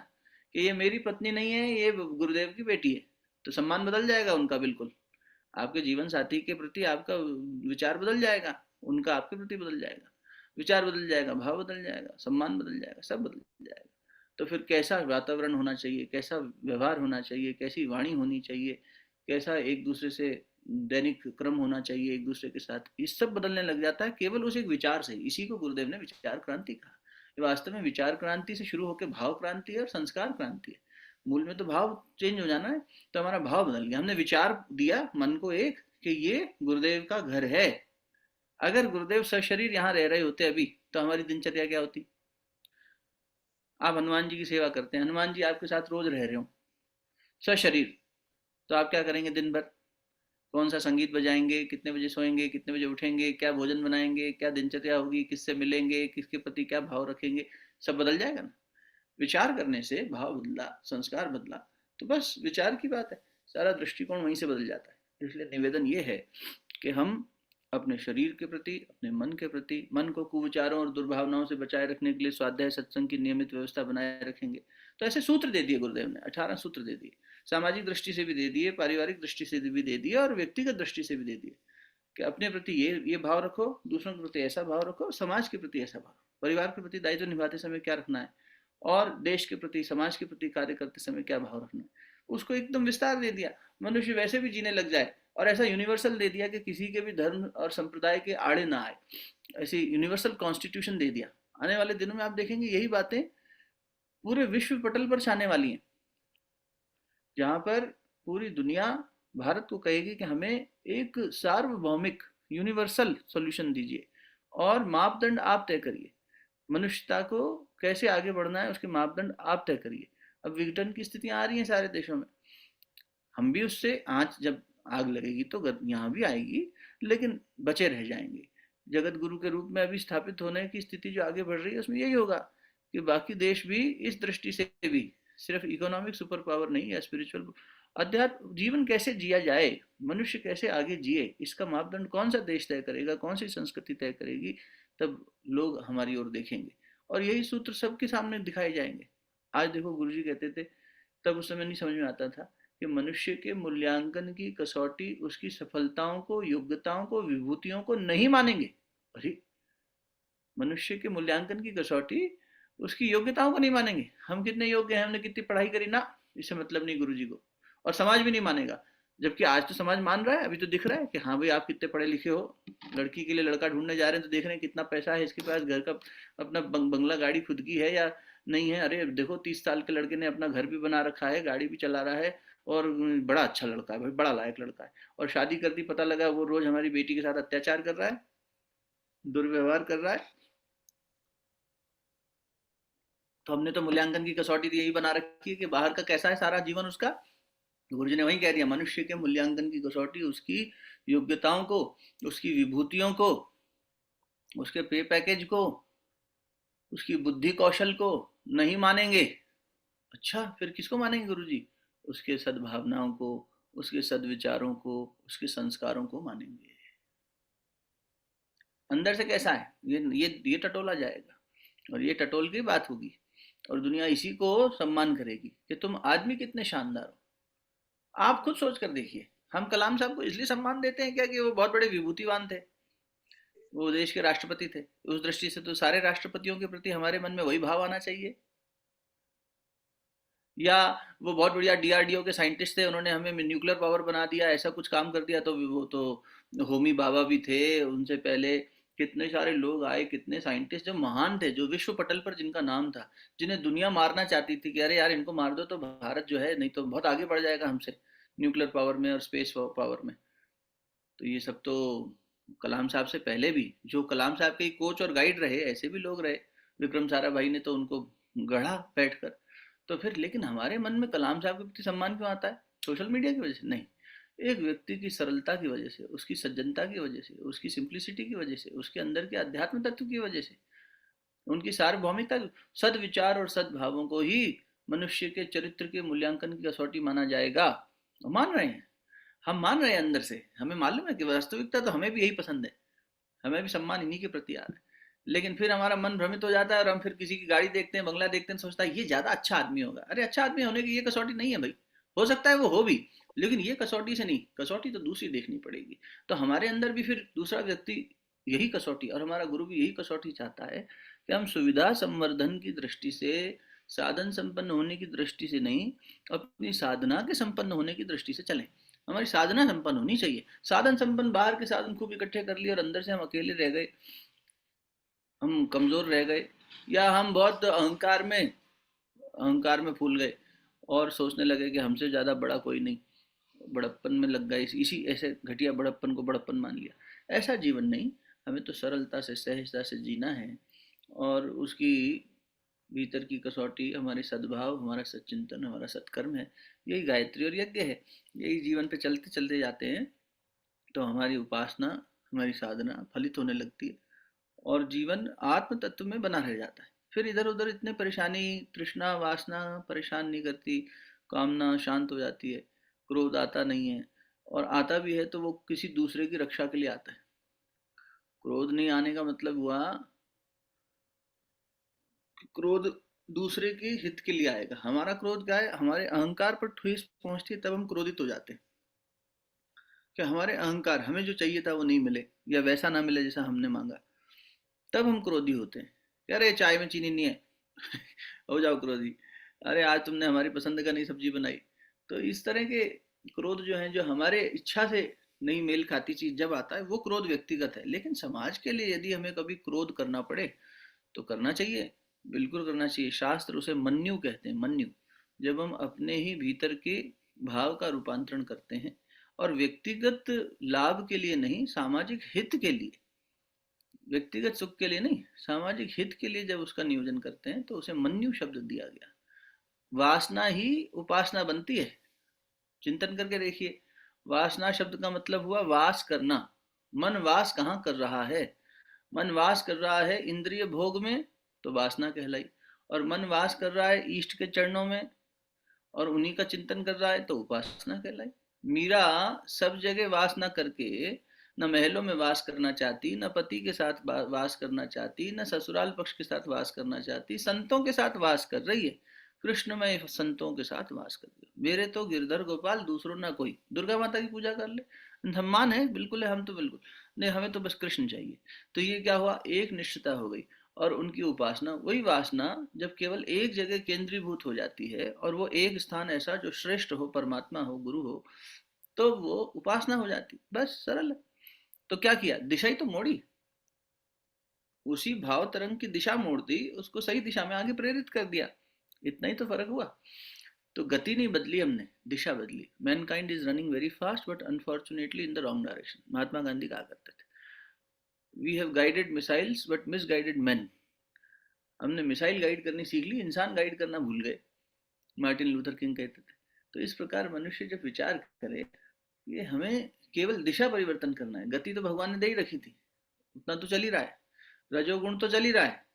कि ये मेरी पत्नी नहीं है, ये गुरुदेव की बेटी है, तो सम्मान बदल जाएगा उनका। बिल्कुल आपके जीवन साथी के प्रति आपका विचार बदल जाएगा, उनका आपके प्रति बदल जाएगा, विचार बदल जाएगा, भाव बदल जाएगा, सम्मान बदल जाएगा, सब बदल जाएगा। तो फिर कैसा वातावरण होना चाहिए, कैसा व्यवहार होना चाहिए, कैसी वाणी होनी चाहिए, कैसा एक दूसरे से दैनिक क्रम होना चाहिए एक दूसरे के साथ, ये सब बदलने लग जाता है केवल उस एक विचार से। इसी को गुरुदेव ने विचार क्रांति कहा। ये वास्तव में विचार क्रांति से शुरू होकर भाव क्रांति है और संस्कार क्रांति है। मूल में तो भाव चेंज हो जाना है, तो हमारा भाव बदल गया। हमने विचार दिया मन को एक, कि ये गुरुदेव का घर है। अगर गुरुदेव सशरीर यहाँ रह रहे होते अभी, तो हमारी दिनचर्या क्या होती? आप हनुमान जी की सेवा करते हैं, हनुमान जी आपके साथ रोज रह रहे हो सशरीर, तो आप क्या करेंगे दिन भर? कौन सा संगीत बजाएंगे, कितने बजे सोएंगे, कितने बजे उठेंगे, क्या भोजन बनाएंगे, क्या दिनचर्या होगी, किससे मिलेंगे, किसके प्रति क्या भाव रखेंगे, सब बदल जाएगा ना। विचार करने से भाव बदला, संस्कार बदला, तो बस विचार की बात है, सारा दृष्टिकोण वहीं से बदल जाता है। इसलिए निवेदन ये है कि हम अपने शरीर के प्रति, अपने मन के प्रति, मन को कुविचारों और दुर्भावनाओं से बचाए रखने के लिए स्वाध्याय सत्संग की नियमित व्यवस्था बनाए रखेंगे। तो ऐसे सूत्र दे दिए गुरुदेव ने, 18 सूत्र दे दिए, सामाजिक दृष्टि से भी दे दिए, पारिवारिक दृष्टि से भी दे दिए, और व्यक्तिगत दृष्टि से भी दे दिए कि अपने प्रति ये भाव रखो, दूसरों के प्रति ऐसा भाव रखो, समाज के प्रति ऐसा भाव, परिवार के प्रति दायित्व निभाते समय क्या रखना है, और देश के प्रति, समाज के प्रति कार्य करते समय क्या भाव रखना है, उसको एकदम विस्तार दे दिया। मनुष्य वैसे भी जीने लग जाए, और ऐसा यूनिवर्सल दे दिया कि किसी के भी धर्म और संप्रदाय के आड़े ना आए, ऐसी यूनिवर्सल कॉन्स्टिट्यूशन दे दिया। आने वाले दिनों में आप देखेंगे यही बातें पूरे विश्व पटल पर छाने वाली हैं, जहां पर पूरी दुनिया भारत को कहेगी कि हमें एक सार्वभौमिक यूनिवर्सल सॉल्यूशन दीजिए, और मापदंड आप तय करिए, मनुष्यता को कैसे आगे बढ़ना है उसके मापदंड आप तय करिए। अब विघटन की स्थितियां आ रही हैं सारे देशों में, हम भी उससे, आँच जब आग लगेगी तो यहाँ भी आएगी, लेकिन बचे रह जाएंगे। जगत गुरु के रूप में अभी स्थापित होने की स्थिति जो आगे बढ़ रही है, उसमें यही होगा कि बाकी देश भी इस दृष्टि से भी सिर्फ इकोनॉमिक सुपर पावर नहीं है, स्पिरिचुअल अध्यात्म जीवन कैसे जिया जाए, मनुष्य कैसे आगे जिए, इसका मापदंड कौन सा देश तय करेगा, कौन सी संस्कृति तय करेगी, तब लोग हमारी ओर देखेंगे, और यही सूत्र सबके सामने दिखाए जाएंगे। आज देखो गुरुजी कहते थे, तब उस समय नहीं समझ में आता था कि मनुष्य के मूल्यांकन की कसौटी उसकी सफलताओं को, योग्यताओं को, विभूतियों को नहीं मानेंगे। अरे, मनुष्य के मूल्यांकन की कसौटी उसकी योग्यताओं को नहीं मानेंगे, हम कितने योग्य हैं, हमने कितनी पढ़ाई करी ना, इससे मतलब नहीं गुरुजी को, और समाज भी नहीं मानेगा। जबकि आज तो समाज मान रहा है, अभी तो दिख रहा है कि हाँ भाई आप कितने पढ़े लिखे हो, लड़की के लिए लड़का ढूंढने जा रहे हैं तो देख रहे हैं कितना पैसा है इसके पास, घर का अपना बंगला गाड़ी खुद की है या नहीं है। अरे देखो 30 साल के लड़के ने अपना घर भी बना रखा है, गाड़ी भी चला रहा है, और बड़ा अच्छा लड़का है भाई, बड़ा लायक लड़का है, और शादी कर दी, पता लगा वो रोज हमारी बेटी के साथ अत्याचार कर रहा है, दुर्व्यवहार कर रहा है। तो हमने तो मूल्यांकन की कसौटी यही बना रखी है कि बाहर का कैसा है सारा जीवन उसका। गुरु जी ने वही कह दिया, मनुष्य के मूल्यांकन की कसौटी उसकी योग्यताओं को, उसकी विभूतियों को, उसके पे पैकेज को, उसकी बुद्धि कौशल को नहीं मानेंगे। अच्छा, फिर किसको मानेंगे गुरुजी? उसके सद्भावनाओं को, उसके सद्विचारों को, उसके संस्कारों को मानेंगे। अंदर से कैसा है ये टटोला जाएगा, और ये टटोल की बात होगी, और दुनिया इसी को सम्मान करेगी कि तुम आदमी कितने शानदार हो। आप खुद सोच कर देखिए, हम कलाम साहब को इसलिए सम्मान देते हैं क्या कि वो बहुत बड़े विभूतिवान थे, वो देश के राष्ट्रपति थे। उस दृष्टि से तो सारे राष्ट्रपतियों के प्रति हमारे मन में वही भाव आना चाहिए। या वो बहुत बढ़िया डीआरडीओ के साइंटिस्ट थे, उन्होंने हमें न्यूक्लियर पावर बना दिया, ऐसा कुछ काम कर दिया, तो वो तो होमी बाबा भी थे, उनसे पहले कितने सारे लोग आए, कितने साइंटिस्ट जो महान थे, जो विश्व पटल पर जिनका नाम था, जिन्हें दुनिया मारना चाहती थी कि अरे यार इनको मार दो तो भारत जो है नहीं तो बहुत आगे बढ़ जाएगा हमसे न्यूक्लियर पावर में और स्पेस पावर में। तो ये सब तो कलाम साहब से पहले भी, जो कलाम साहब के कोच और गाइड रहे, ऐसे भी लोग रहे। विक्रम साराभाई ने तो उनको गढ़ा बैठकर। तो फिर लेकिन हमारे मन में कलाम साहब के प्रति सम्मान क्यों आता है? सोशल मीडिया की वजह से नहीं, एक व्यक्ति की सरलता की वजह से, उसकी सज्जनता की वजह से, उसकी सिंप्लिसिटी की वजह से, उसके अंदर के अध्यात्म तत्व की वजह से, उनकी सार्वभौमिकता, सद्विचार और सद्भावों को ही मनुष्य के चरित्र के मूल्यांकन की कसौटी माना जाएगा। मान रहे हैं, हम मान रहे हैं अंदर से, हमें मालूम है कि वास्तविकता तो हमें भी यही पसंद है, हमें भी सम्मान इन्हीं के प्रति आ रहा है। लेकिन फिर हमारा मन भ्रमित हो जाता है और हम फिर किसी की गाड़ी देखते हैं, बंगला देखते हैं, सोचता है ये ज्यादा अच्छा आदमी होगा। अरे अच्छा आदमी होने की ये कसौटी नहीं है भाई। हो सकता है वो हो भी, लेकिन ये कसौटी से नहीं, कसौटी तो दूसरी देखनी पड़ेगी। तो हमारे अंदर भी फिर दूसरा व्यक्ति यही कसौटी, और हमारा गुरु भी यही कसौटी चाहता है कि हम सुविधा संवर्धन की दृष्टि से, साधन संपन्न होने की दृष्टि से नहीं, अपनी साधना के संपन्न होने की दृष्टि से चलें। हमारी साधना संपन्न होनी चाहिए। साधन संपन्न, बाहर के साधन खूब इकट्ठे कर लिए और अंदर से हम अकेले रह गए, हम कमजोर रह गए, या हम बहुत अहंकार में फूल गए और सोचने लगे कि हमसे ज्यादा बड़ा कोई नहीं, बड़प्पन में लग गए, इसी ऐसे घटिया बड़प्पन को बड़प्पन मान लिया। ऐसा जीवन नहीं, हमें तो सरलता से, सहजता से जीना है। और उसकी भीतर की कसौटी हमारे सद्भाव, हमारा सच्चिंतन, हमारा सत्कर्म है। यही गायत्री और यज्ञ है। यही जीवन पे चलते चलते जाते हैं तो हमारी उपासना, हमारी साधना फलित होने लगती है और जीवन आत्म तत्व में बना रह जाता है। फिर इधर उधर इतने परेशानी, तृष्णा वासना परेशान नहीं करती, कामना शांत हो जाती है, क्रोध आता नहीं है। और आता भी है तो वो किसी दूसरे की रक्षा के लिए आता है। क्रोध नहीं आने का मतलब हुआ कि क्रोध दूसरे के हित के लिए आएगा। हमारा क्रोध क्या है, हमारे अहंकार पर ठेस पहुंचती है तब हम क्रोधित हो जाते हैं कि हमारे अहंकार, हमें जो चाहिए था वो नहीं मिले या वैसा ना मिले जैसा हमने मांगा, तब हम क्रोधी होते हैं कि अरे चाय में चीनी नहीं है हो जाओ क्रोधी। अरे आज तुमने हमारी पसंद का नहीं सब्जी बनाई। तो इस तरह के क्रोध जो है, जो हमारे इच्छा से नहीं मेल खाती चीज जब आता है, वो क्रोध व्यक्तिगत है। लेकिन समाज के लिए यदि हमें कभी क्रोध करना पड़े तो करना चाहिए, बिल्कुल करना चाहिए। शास्त्र उसे मन्यु कहते हैं, मन्यु। जब हम अपने ही भीतर के भाव का रूपांतरण करते हैं और व्यक्तिगत लाभ के लिए नहीं, सामाजिक हित के लिए, व्यक्तिगत सुख के लिए नहीं, सामाजिक हित के लिए जब उसका नियोजन करते हैं तो उसे मन्यु शब्द दिया गया। वासना ही उपासना बनती है। चिंतन करके देखिए, वासना शब्द का मतलब हुआ वास करना। मन वास कहाँ कर रहा है? मन वास कर रहा है इंद्रिय भोग में, तो वासना कहलाई। और मन वास कर रहा है ईष्ट के चरणों में और उन्हीं का चिंतन कर रहा है, तो उपासना कहलाई। मीरा सब जगह वास न करके, न महलों में वास करना चाहती, न पति के साथ वास करना चाहती, न ससुराल पक्ष के साथ वास करना चाहती, संतों के साथ वास कर रही है। कृष्णमय संतों के साथ वास कर रही है। मेरे तो गिरधर गोपाल दूसरों ना कोई। दुर्गा माता की पूजा कर ले, सम्मान है, बिल्कुल है, हम तो बिल्कुल नहीं, हमें तो बस कृष्ण चाहिए। तो ये क्या हुआ, एक निष्ठता हो गई। और उनकी उपासना, वही वासना जब केवल एक जगह केंद्रीभूत हो जाती है और वो एक स्थान ऐसा जो श्रेष्ठ हो, परमात्मा हो, गुरु हो, तो वो उपासना हो जाती। बस सरल है। तो क्या किया, दिशा ही तो मोड़ी, उसी भाव तरंग की दिशा मोड़ दी, उसको सही दिशा में आगे प्रेरित कर दिया। इतना ही तो फर्क हुआ। तो गति नहीं बदली हमने, दिशा बदली। Mankind is running very fast but unfortunately in the wrong direction. Mahatma Gandhi कहा करते थे, we have guided missiles but misguided man. हमने मिसाइल गाइड करनी सीख ली, इंसान गाइड करना भूल गए, मार्टिन लूथर किंग कहते थे। तो इस प्रकार मनुष्य जब विचार करे, ये हमें केवल दिशा परिवर्तन करना है। गति तो भगवान ने दे ही रखी थी, उतना तो चल ही रहा है, रजोगुण तो चल ही रहा है,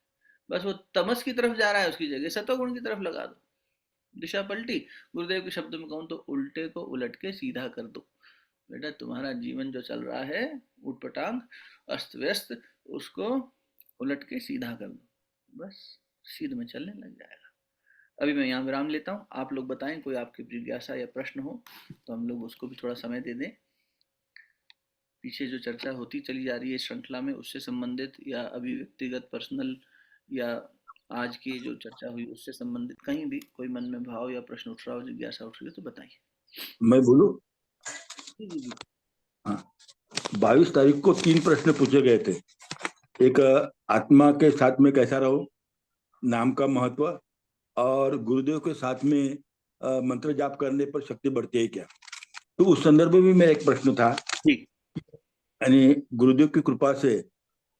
बस वो तमस की तरफ जा रहा है, उसकी जगह सतोगुण की तरफ लगा दो, दिशा पलटी। गुरुदेव के शब्द में कहूँ तो उल्टे को उलट के सीधा कर दो। बेटा तुम्हारा जीवन जो चल रहा है उटपटांग, अस्त व्यस्त, उसको उलट के सीधा कर दो, बस सीध में चलने लग जाएगा। अभी मैं यहाँ विराम लेता हूँ। आप लोग बताएं, कोई आपकी जिज्ञासा या प्रश्न हो तो हम लोग उसको भी थोड़ा समय दे दें। पीछे जो चर्चा होती चली जा रही है श्रृंखला में, उससे संबंधित या अभी व्यक्तिगत पर्सनल, या आज की जो चर्चा हुई उससे संबंधित कहीं भी कोई मन में भाव या प्रश्न उठ रहा हो, जिज्ञासा उठ रही हो तो बताइए। मैं बोलूं? जी जी जी। हाँ, 22 तारीख को 3 प्रश्न पूछे गए थे। एक, आत्मा के साथ में कैसा रहो, नाम का महत्व, और गुरुदेव के साथ में मंत्र जाप करने पर शक्ति बढ़ती है क्या? तो उस संदर्भ में मेरा एक प्रश्न था, यानी गुरुदेव की कृपा से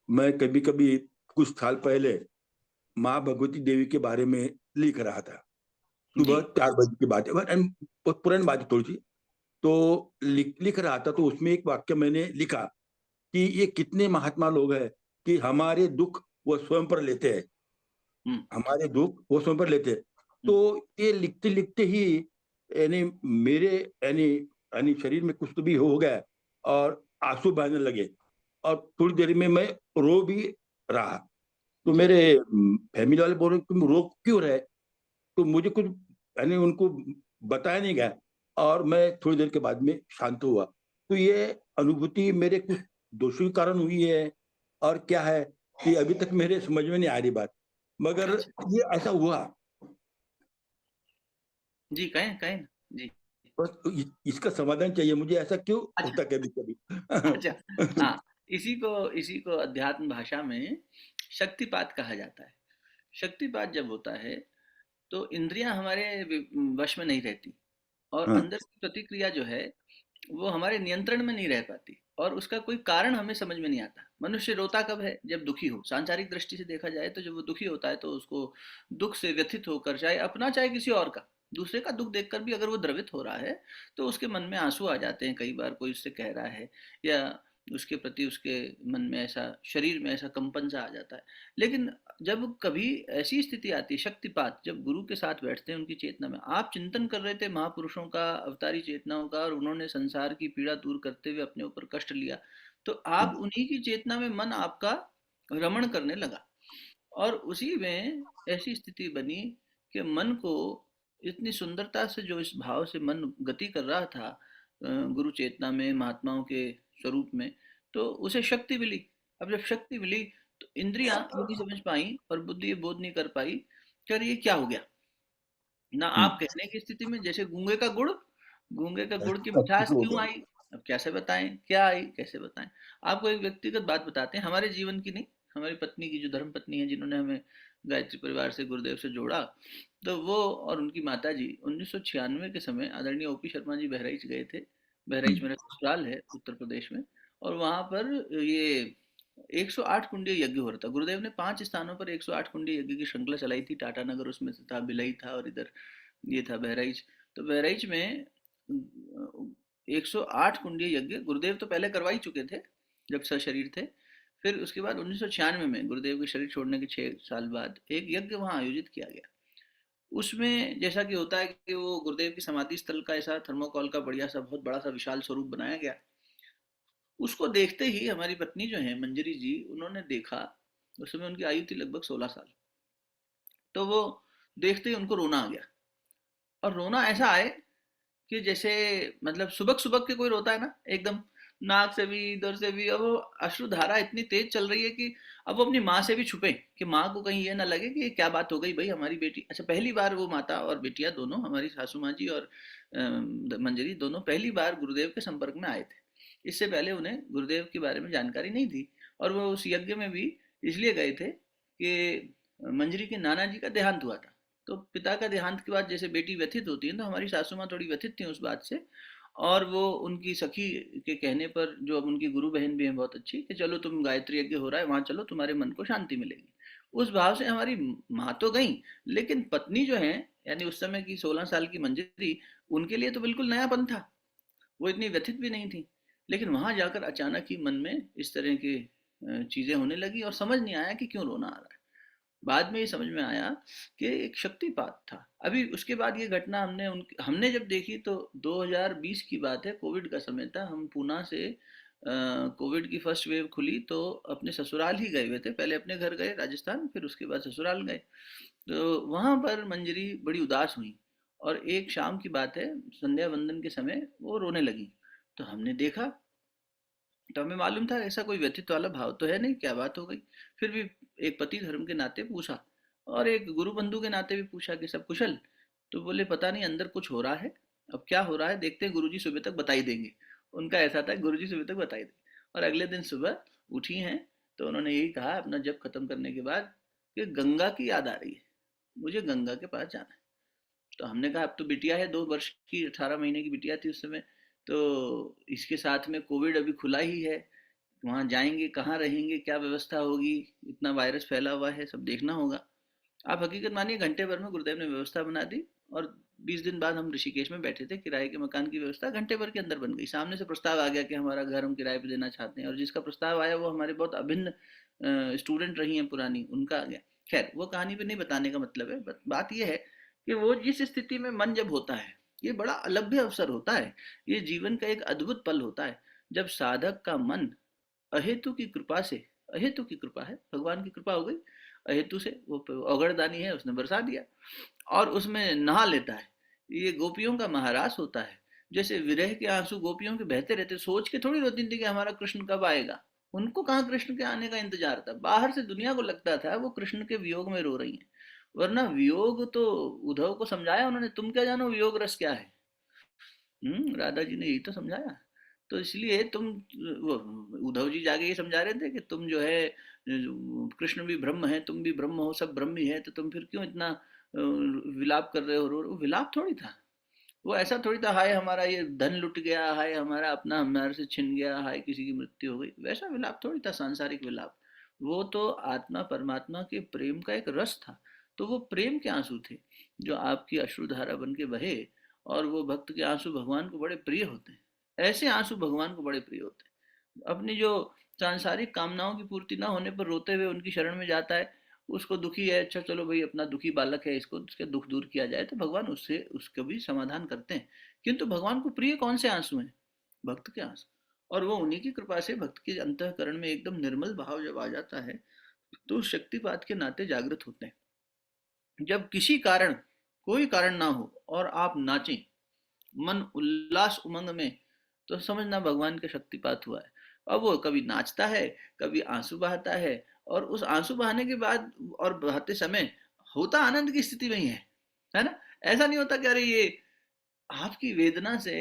मैं कभी कभी कुछ साल पहले माँ भगवती देवी के बारे में लिख रहा था। सुबह 4 बजे की बात है, बहुत पुरानी बात है थोड़ी सी। तो लिख रहा था, तो उसमें एक वाक्य मैंने लिखा कि ये कितने महात्मा लोग हैं कि हमारे दुख वो स्वयं पर लेते हैं, हमारे दुख वो स्वयं पर लेते हैं। तो ये लिखते लिखते ही यानी मेरे यानी यानी शरीर में कुछ तो भी हो गया और आंसू बहने लगे, और थोड़ी देर में मैं रो भी रहा। तो जी मेरे फैमिली वाले बोल रहे तुम रो क्यों रहे, तो मुझे कुछ यानी उनको बताया नहीं गया, और मैं थोड़ी देर के बाद में शांत हुआ। तो ये अनुभूति मेरे कुछ दोषों के कारण हुई है, और क्या है कि अभी तक मेरे समझ में नहीं आ रही बात, मगर अच्छा ये ऐसा हुआ। जी, कहें कहें ना। जी बस इसका समाधान चाहिए मुझे, ऐसा क्यों अच्छा होता कभी अच्छा कभी। हाँ, इसी को अध्यात्म भाषा में शक्तिपात कहा जाता है। शक्तिपात जब होता है तो इंद्रियां हमारे वश में नहीं रहती, और हाँ। अंदर की प्रतिक्रिया जो है वो हमारे नियंत्रण में नहीं रह पाती, और उसका कोई कारण हमें समझ में नहीं आता। मनुष्य रोता कब है? जब दुखी हो। सांसारिक दृष्टि से देखा जाए तो जब वो दुखी होता है तो उसको दुख से व्यथित होकर, चाहे अपना चाहे किसी और का, दूसरे का दुख देखकर भी अगर वो द्रवित हो रहा है तो उसके मन में आंसू आ जाते हैं। कई बार कोई उससे कह रहा है, या उसके प्रति उसके मन में ऐसा, शरीर में ऐसा कंपन सा आ जाता है। लेकिन जब कभी ऐसी स्थिति आती है, शक्तिपात, जब गुरु के साथ बैठते हैं उनकी चेतना में, आप चिंतन कर रहे थे महापुरुषों का, अवतारी चेतनाओं का, और उन्होंने संसार की पीड़ा दूर करते हुए अपने ऊपर कष्ट लिया, तो आप उन्हीं की चेतना में मन आपका रमण करने लगा, और उसी में ऐसी स्थिति बनी कि मन को इतनी सुंदरता से, जो इस भाव से मन गति कर रहा था गुरु चेतना में, महात्माओं के स्वरूप में, तो उसे शक्ति मिली। अब जब शक्ति मिली तो इंद्रियां ये नहीं समझ पाई और बुद्धि ये बोध नहीं कर पाई कि अरे ये क्या हो गया। ना आप कहने की स्थिति में, जैसे गूंगे का गुड़ की मिठास क्यों आई, अब कैसे बताएं, क्या आई, कैसे बताएं। आपको एक व्यक्तिगत बात बताते हैं, हमारे जीवन की नहीं, हमारी पत्नी की, जो धर्म पत्नी है, जिन्होंने हमें गायत्री परिवार से, गुरुदेव से जोड़ा, तो वो और उनकी माता जी 1996 के समय आदरणीय ओपी शर्मा जी बहराइच गए थे। बहराइच मेरा ससुराल है उत्तर प्रदेश में, और वहां पर ये 108 कुंडीय यज्ञ हो रहा था। गुरुदेव ने 5 स्थानों पर 108 कुंडीय यज्ञ की श्रृंखला चलाई थी। टाटा नगर उसमें से था, भिलाई था, और इधर ये था बहराइच। तो बहराइच में 108 कुंडीय यज्ञ गुरुदेव तो पहले करवा ही चुके थे जब सशरीर थे। फिर उसके बाद 1996 में गुरुदेव के शरीर छोड़ने के 6 साल बाद एक यज्ञ वहाँ आयोजित किया गया। उसमें जैसा कि होता है कि वो गुरुदेव की समाधि स्थल का ऐसा थर्मोकॉल का बढ़िया सा, बहुत बड़ा सा विशाल स्वरूप बनाया गया। उसको देखते ही हमारी पत्नी जो है मंजरी जी, उन्होंने देखा, उस समय उनकी आयु थी लगभग 16 साल, तो वो देखते ही उनको रोना आ गया। और रोना ऐसा आए कि जैसे, मतलब सुबक सुबक के कोई रोता है ना, एकदम नाक से भी इधर से भी, अब वो अश्रुधारा इतनी तेज चल रही है कि अब वो अपनी माँ से भी छुपे, कि माँ को कहीं ये ना लगे कि ये क्या बात हो गई भाई हमारी बेटी। अच्छा, पहली बार वो माता और बेटियां दोनों, हमारी सासू माँ जी और मंजरी दोनों पहली बार गुरुदेव के संपर्क में आए थे। इससे पहले उन्हें गुरुदेव के बारे में जानकारी नहीं थी, और वो उस यज्ञ में भी इसलिए गए थे कि मंजरी के नाना जी का देहांत हुआ था। तो पिता का देहांत के बाद जैसे बेटी व्यथित होती है, तो हमारी सासू माँ थोड़ी व्यथित थी उस बात से, और वो उनकी सखी के कहने पर, जो अब उनकी गुरु बहन भी है बहुत अच्छी, कि चलो तुम, गायत्री यज्ञ हो रहा है वहां चलो, तुम्हारे मन को शांति मिलेगी। उस भाव से हमारी माँ तो गई, लेकिन पत्नी जो है, यानी उस समय की 16 साल की मंजरी, उनके लिए तो बिल्कुल नयापन था, वो इतनी व्यथित भी नहीं थी। लेकिन वहां जाकर अचानक ही मन में इस तरह की चीजें होने लगी, और समझ नहीं आया कि क्यों रोना आ रहा है। बाद में ये समझ में आया कि एक शक्तिपात था। अभी उसके बाद ये घटना हमने जब देखी तो 2020 की बात है, कोविड का समय था। हम पूना से कोविड की फर्स्ट वेव खुली तो अपने ससुराल ही गए हुए थे, पहले अपने घर गए राजस्थान, फिर उसके बाद ससुराल गए। तो वहां पर मंजरी बड़ी उदास हुई, और एक शाम की बात है, संध्या वंदन के समय वो रोने लगी। तो हमने देखा, तो हमें मालूम था ऐसा कोई व्यथित वाला भाव तो है नहीं, क्या बात हो गई। फिर भी एक पति धर्म के नाते पूछा, और एक गुरु बंधु के नाते भी पूछा कि सब कुशल। तो बोले पता नहीं, अंदर कुछ हो रहा है, अब क्या हो रहा है देखते हैं, गुरुजी सुबह तक बता ही देंगे। उनका ऐसा था, गुरुजी सुबह तक बता ही देंगे। और अगले दिन सुबह उठी हैं, तो उन्होंने यही कहा अपना जप खत्म करने के बाद, कि गंगा की याद आ रही है, मुझे गंगा के पास जाना है। तो हमने कहा अब तो बिटिया है, 2 वर्ष की, 18 महीने की बिटिया थी उस समय, तो इसके साथ में कोविड अभी खुला ही है, वहाँ जाएंगे, कहाँ रहेंगे, क्या व्यवस्था होगी, इतना वायरस फैला हुआ है, सब देखना होगा। आप हकीकत मानिए, घंटे भर में गुरुदेव ने व्यवस्था बना दी, और 20 दिन बाद हम ऋषिकेश में बैठे थे, किराए के मकान की व्यवस्था घंटे भर के अंदर बन गई। सामने से प्रस्ताव आ गया कि हमारा घर हम किराए पे देना चाहते हैं, और जिसका प्रस्ताव आया वो हमारे बहुत अभिन्न स्टूडेंट रही हैं पुरानी, उनका आ गया। खैर, वो कहानी पे नहीं बताने का मतलब है, बात यह है कि वो जिस स्थिति में मन जब होता है, ये बड़ा अलभ्य अवसर होता है, ये जीवन का एक अद्भुत पल होता है, जब साधक का मन अहेतु की कृपा से, अहेतु की कृपा है, भगवान की कृपा हो गई, हेतु से, वो अगरदानी है उसने बरसा दिया और उसमें नहा लेता है। ये गोपियों का महारास होता है। जैसे विरह के आंसू गोपियों के बहते रहते, सोच के थोड़ी रोती थी कि हमारा कृष्ण कब आएगा। उनको कहाँ कृष्ण के आने का इंतजार था, बाहर से दुनिया को लगता था वो कृष्ण के वियोग में रो रही हैं। वरना वियोग तो उद्धव को समझाया उन्होंने, तुम क्या जानो वियोग रस क्या है। राधा जी ने यही तो समझाया। तो इसलिए तुम, वो उद्धव जी जाके ये समझा रहे थे कि तुम जो है कृष्ण भी ब्रह्म है, तुम भी ब्रह्म हो, सब ब्रह्म ही है, तो तुम फिर क्यों इतना विलाप कर रहे हो, रो रहे हो। विलाप थोड़ी था वो, ऐसा थोड़ी था हाय हमारा ये धन लुट गया, हाय हमारा अपना हमारे से छिन गया, हाय किसी की मृत्यु हो गई, वैसा विलाप थोड़ी था सांसारिक विलाप। वो तो आत्मा परमात्मा के प्रेम का एक रस था। तो वो प्रेम के आंसू थे जो आपकी अश्रुधारा बन के बहे। और वो भक्त के आंसू भगवान को बड़े प्रिय होते हैं। ऐसे आंसू भगवान को बड़े प्रिय होते हैं। अपनी जो सांसारिक कामनाओं की पूर्ति ना होने पर रोते हुए उनकी शरण में जाता है, उसको दुखी है, अच्छा चलो भाई अपना दुखी बालक है, इसको उसके दुख दूर किया जाए, तो भगवान उससे उसका भी समाधान करते हैं। किंतु भगवान को प्रिय कौन से आंसू हैं? भक्त के आंसू। और वो उन्हीं की कृपा से भक्त के अंतःकरण में एकदम निर्मल भाव जब आ जाता है तो शक्तिपात के नाते जागृत होते हैं। जब किसी कारण, कोई कारण ना हो और आप नाचें मन उल्लास उमंग में, तो समझना भगवान का शक्तिपात हुआ है। अब वो कभी नाचता है, कभी आंसू बहाता है, और उस आंसू बहाने के बाद और बहाते समय होता आनंद की स्थिति में ही है ना। ऐसा नहीं होता कि अरे ये आपकी वेदना से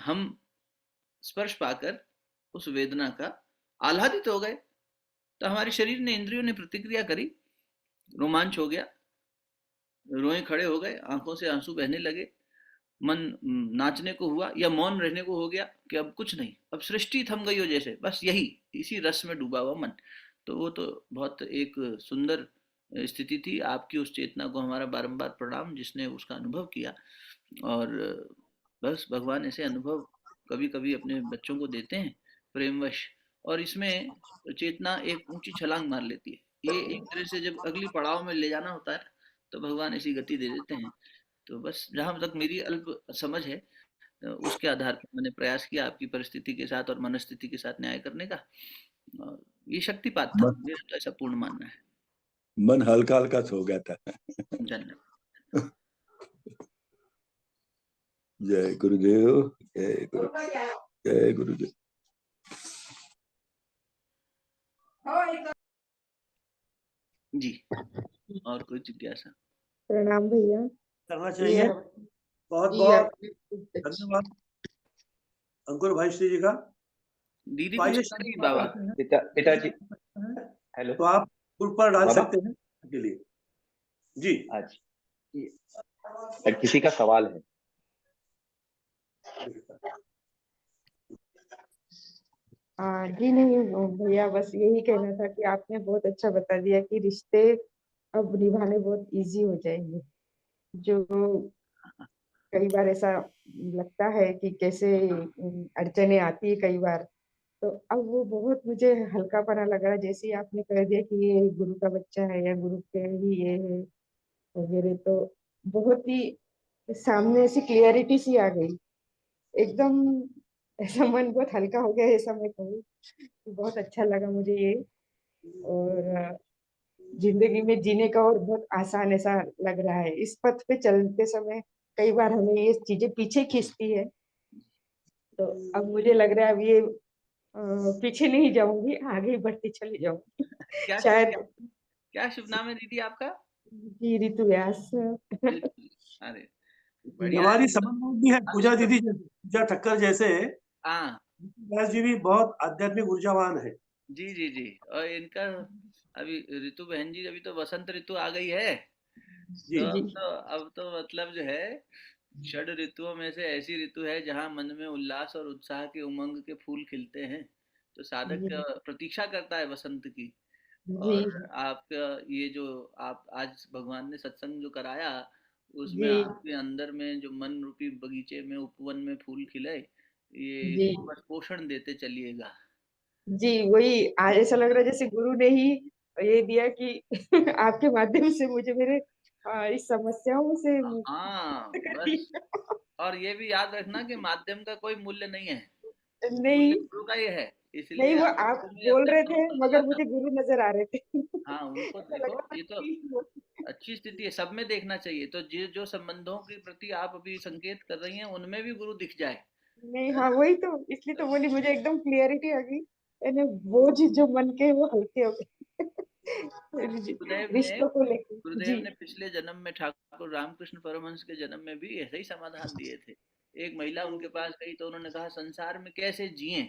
हम स्पर्श पाकर उस वेदना का आह्लादित हो गए, तो हमारे शरीर ने, इंद्रियों ने प्रतिक्रिया करी, रोमांच हो गया, रोए खड़े हो गए, आंखों से आंसू बहने लगे, मन नाचने को हुआ या मौन रहने को हो गया कि अब कुछ नहीं, अब सृष्टि थम गई हो जैसे, बस यही इसी रस में डूबा हुआ मन। तो वो तो बहुत एक सुंदर स्थिति थी। आपकी उस चेतना को हमारा बारंबार प्रणाम जिसने उसका अनुभव किया। और बस भगवान ऐसे अनुभव कभी कभी अपने बच्चों को देते हैं प्रेमवश। और इसमें चेतना एक ऊंची छलांग मार लेती है। ये एक तरह से जब अगली पड़ाव में ले जाना होता है तो भगवान ऐसी गति दे देते हैं। तो बस जहां तक मेरी अल्प समझ है, उसके आधार पर मैंने प्रयास किया आपकी परिस्थिति के साथ और मनस्थिति के साथ न्याय करने का। और ये शक्तिपात था, मन मेरा तो ऐसा पूर्ण मानना है। मन हल्का हल्का सो गया था। धन्यवाद। जय गुरुदेव, जय गुरु, जय गुरुदेव। जी, और कोई जिज्ञासा? प्रणाम भैया। करना ये चाहिए। बहुत जी बहुत आपने कुछ धन्यवाद अंकुर भाई श्री जी का। दीदी तो कुछ आइए कह रही शुरू बाबा। करते हैं। पिताजी हेलो तो आप ग्रुप पर डाल बाबा। सकते हैं के लिए। जी आज किसी का सवाल है। जी नहीं भैया, बस यही कहना था कि आपने बहुत अच्छा बता दिया कि रिश्ते अब निभाने बहुत इजी हो जाएंगे। जो कई बार ऐसा लगता है कि कैसे अड़चने आती है कई बार, तो अब वो बहुत मुझे हल्कापना लग रहा है। जैसे ही आपने कह दिया कि ये गुरु का बच्चा है या गुरु के ही ये है वगैरह, तो बहुत ही सामने ऐसी क्लियरिटी सी आ गई एकदम। ऐसा मन बहुत हल्का हो गया, ऐसा मैं कहूँ। बहुत अच्छा लगा मुझे ये। और जिंदगी में जीने का और बहुत आसान ऐसा लग रहा है। इस पथ पे चलते समय कई बार हमें ये चीजें पीछे खींचती है, तो अब मुझे लग रहा है अब ये पीछे नहीं जाऊंगी, आगे ही बढ़ती चली जाऊंगी क्या शायद। क्या, क्या शुभ नाम है दीदी आपका? जी, ऋतु व्यास। अरे बढ़िया है। हमारी समझ भी है पूजा दीदी जैसे, पूजा ठक्कर जैसे हाँ व्यास जी भी बहुत आध्यात्मिक ऊर्जावान है। जी जी जी। और इनका अभी ऋतु बहन जी, अभी तो वसंत ऋतु आ गई है। जी तो जी अब तो मतलब जो है षड ऋतुओं में से ऐसी ऋतु है जहाँ मन में उल्लास और उत्साह के उमंग के फूल खिलते हैं। तो साधक जी प्रतीक्षा करता है वसंत की। जी और आपका ये जो आप आज भगवान ने सत्संग जो कराया, उसमें जी आपके अंदर में जो मन रूपी बगीचे में उपवन में फूल खिले, ये जी इसको बस पोषण देते चलिएगा। जी। वही आज ऐसा लग रहा है जैसे गुरु ने ही ये दिया कि आपके माध्यम से मुझे मेरे इस समस्याओं से हाँ मुक्त कर बस। दिया। और ये भी याद रखना कि माध्यम का कोई मूल्य नहीं है, मूल्य नहीं। गुरु का ही है। नहीं, इसलिए वो आप आप अपने बोल रहे थे दोस्तों के मगर साथ मुझे गुरु नजर आ रहे थे। हाँ, उनको ऐसा देखो, लग रहा था ये तो कि अच्छी स्थिति है, सब में देखना चाहिए। तो जो संबंधों के प्रति आप अभी संकेत कर रही हैं, उनमें भी गुरु दिख जाए, नहीं, है हाँ, ना? वही तो, इसलिए तो बोली, मुझे एकदम क्लियरिटी आ गई। यानी बोझ जो मन के वो हल्के हो गए। गुरुदेव ने रिश्तों को लेके। गुरुदेव जी। ने पिछले जन्म में ठाकुर रामकृष्ण परमहंस के जन्म में भी ऐसे ही समाधान दिए थे। एक महिला उनके पास गई तो उन्होंने कहा संसार में कैसे जिए।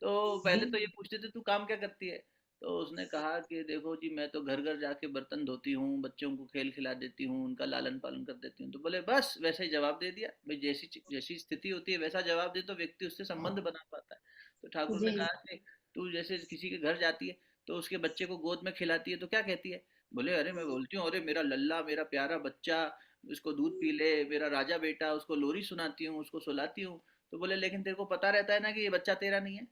तो पहले तो ये पूछते थे तू काम क्या करती है। तो उसने कहा कि देखो जी, मैं तो घर घर जाके बर्तन धोती हूँ, बच्चों को खेल खिला देती हूँ, उनका लालन पालन कर देती हूँ। तो बोले बस वैसे ही जवाब दे दिया भाई, जैसी जैसी स्थिति होती है वैसा जवाब दे तो व्यक्ति उससे संबंध बना पाता है। तो ठाकुर ने जी। कहा कि तू जैसे किसी के घर जाती है तो उसके बच्चे को गोद में खिलाती है तो क्या कहती है। बोले अरे मैं बोलती हूँ, अरे मेरा लल्ला, मेरा प्यारा बच्चा, उसको दूध पी ले, मेरा राजा बेटा, उसको लोरी सुनाती हूँ, उसको सुलाती हूँ। तो बोले लेकिन तेरे को पता रहता है ना कि ये बच्चा तेरा नहीं है,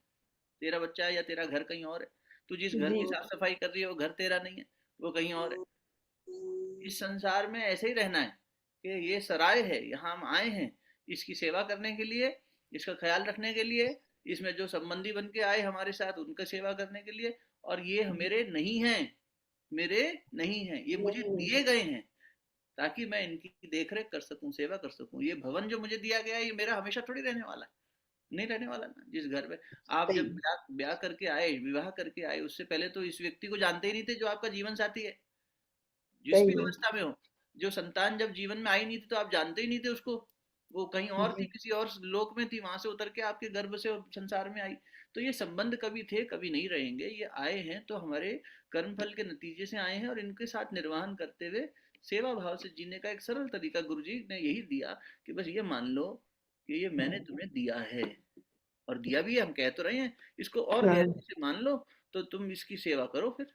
तेरा बच्चा है या तेरा घर कहीं और है। तू जिस घर जी। की साफ सफाई कर रही है वो घर तेरा नहीं है, वो कहीं और है। इस संसार में ऐसे ही रहना है कि ये सराय है, यहाँ हम आए हैं इसकी सेवा करने के लिए, इसका ख्याल रखने के लिए, इसमें जो संबंधी बन के आए हमारे साथ उनका सेवा करने के लिए। और ये मेरे नहीं है, मेरे नहीं है, ये मुझे दिए गए हैं ताकि मैं इनकी देखरेख कर सकूं, सेवा कर सकूं। ये भवन जो मुझे दिया गया है ये मेरा हमेशा थोड़ी रहने वाला है, नहीं रहने वाला ना। जिस घर में आप जब सही। ब्याह करके आए, विवाह करके आए, उससे पहले तो इस व्यक्ति को जानते ही नहीं थे जो आपका जीवन साथी है, जिस भी सही है। अवस्था में हो। जो संतान जब जीवन में आई नहीं थी तो आप जानते ही नहीं थे उसको, वो कहीं और थी, जी। किसी और लोक में थी, वहां से उतर के आपके गर्भ से संसार में आई। तो ये संबंध कभी थे कभी नहीं रहेंगे, ये आए हैं तो हमारे कर्म फल के नतीजे से आए हैं, और इनके साथ निर्वहन करते हुए सेवा भाव से जीने का एक सरल तरीका गुरुजी ने यही दिया कि बस ये मान लो कि ये मैंने तुम्हें दिया है, और दिया भी है, हम कह तो रहे हैं, इसको और हाँ। गहराई से मान लो तो तुम इसकी सेवा करो फिर।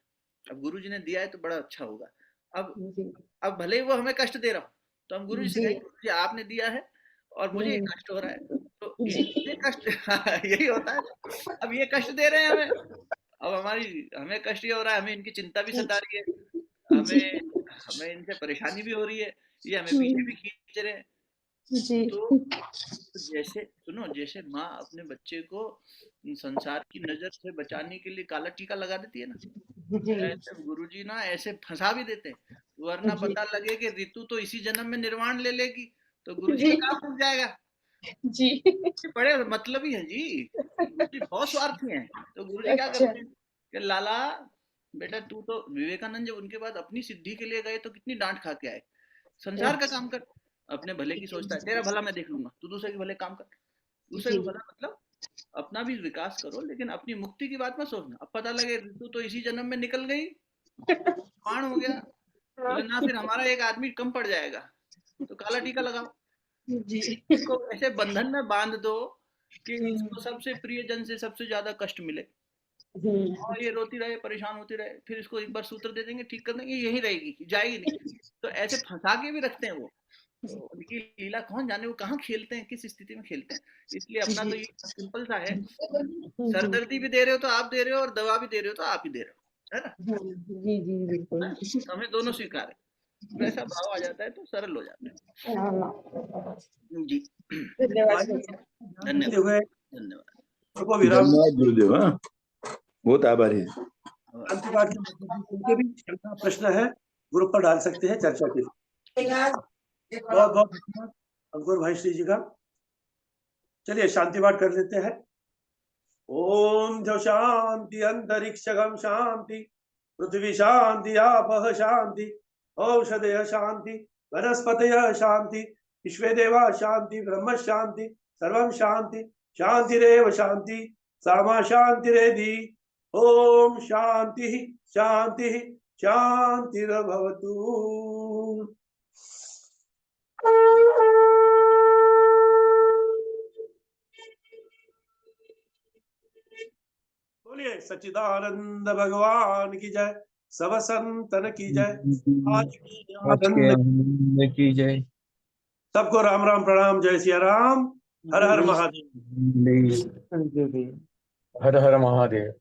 अब गुरु जी ने दिया है तो बड़ा अच्छा होगा। अब जी। अब भले ही वो हमें कष्ट दे रहा हो तो हम गुरु जी से जी। कहेंगे गुरु जी आपने दिया है और मुझे ये हम्म। कष्ट हो रहा है, तो जी। ये कष्ट यही होता है। अब ये कष्ट दे रहे हैं हमें, अब हमें कष्ट ये हो रहा है, हमें इनकी चिंता भी सता रही है, जी। हमें हमें इनसे परेशानी भी हो रही है, ये हमें पीछे भी खींच रहे हैं। जी। तो जैसे सुनो, जैसे माँ अपने बच्चे को संसार की नजर से बचाने के लिए काला टीका लगा देती है ना, जी। ऐसे गुरुजी ना ऐसे फंसा भी देते हैं, वरना जी। पता लगे कि ऋतु तो इसी जन्म में निर्वाण ले लेगी तो गुरुजी जी। का काम रुक जाएगा। जी। ये बड़े मतलबी है जी, गुरुजी बहुत स्वार्थी हैं। तो गुरुजी क्या अच्छा। करते हैं कि लाला बेटा तू तो, विवेकानंद जब उनके बाद अपनी सिद्धि के लिए गए तो कितनी डांट खा के आए। संसार का काम कर, अपने भले की सोचता है, तेरा भला मैं देख लूंगा, तू दूसरे के भले काम कर। दूसरे जी। को भला मतलब अपना भी विकास करो, लेकिन अपनी मुक्ति की बात मत सोचना। अब पता लगे ऋतु तो इसी जन्म में निकल गई, बाण हो गया, बोले ना फिर हमारा एक आदमी कम पड़ जाएगा, तो काला टीका लगाओ, जी। इसको ऐसे बंधन में बांध दो कि इसको सबसे प्रिय जन से सबसे ज्यादा कष्ट मिले, और ये रोती रहे, परेशान होती रहे, फिर इसको एक बार सूत्र दे देंगे, ठीक कर देंगे, यही रहेगी, जाएगी नहीं। तो ऐसे फंसा के भी रखते हैं वो। तो उनकी लीला कौन जाने, वो कहाँ खेलते हैं, किस स्थिति में खेलते हैं। इसलिए अपना तो ये सिंपल सा है, जी। सरदर्दी भी दे रहे हो तो आप दे रहे हो, और दवा भी दे रहे हो तो आप ही दे रहे हो, है ना? जी। जी, बिल्कुल। हाँ? तो हमें दोनों स्वीकार है, वैसा भाव आ जाता है तो सरल हो जाता हाँ। है जी। धन्यवाद वाणी भैया। ध्यान देते धन्यवाद, हुए धन्यवाद। को विराम धन्यवाद गुरुदेव। हाँ, बहुत आभारी है। अंतर्वाद के मतलब उनके भी शंका प्रश्न है, ग्रुप पर डाल सकते हैं चर्चा के लिए। बहुत बहुत धन्यवाद अंकुर भाई श्री जी का। चलिए शांति पाठ कर लेते हैं। ओम जो शांति अंतरिक्षगम शांति, पृथ्वी शांति आपः शांति, औषधय शांति, वनस्पतयः शांति, विश्वे देवा शांति, ब्रह्म शांति, सर्वं शांति, शांतिरेव शांति, सामा शांतिरेधि। ओम शांति शांति शांतिर्भवतु। बोलिए सच्चिदानंद भगवान की जय, सब संतन की जय, आज की आज के आनंद। आनंद की जय। सबको राम राम प्रणाम, जय सिया राम, हर हर महादेव। हर हर महादेव।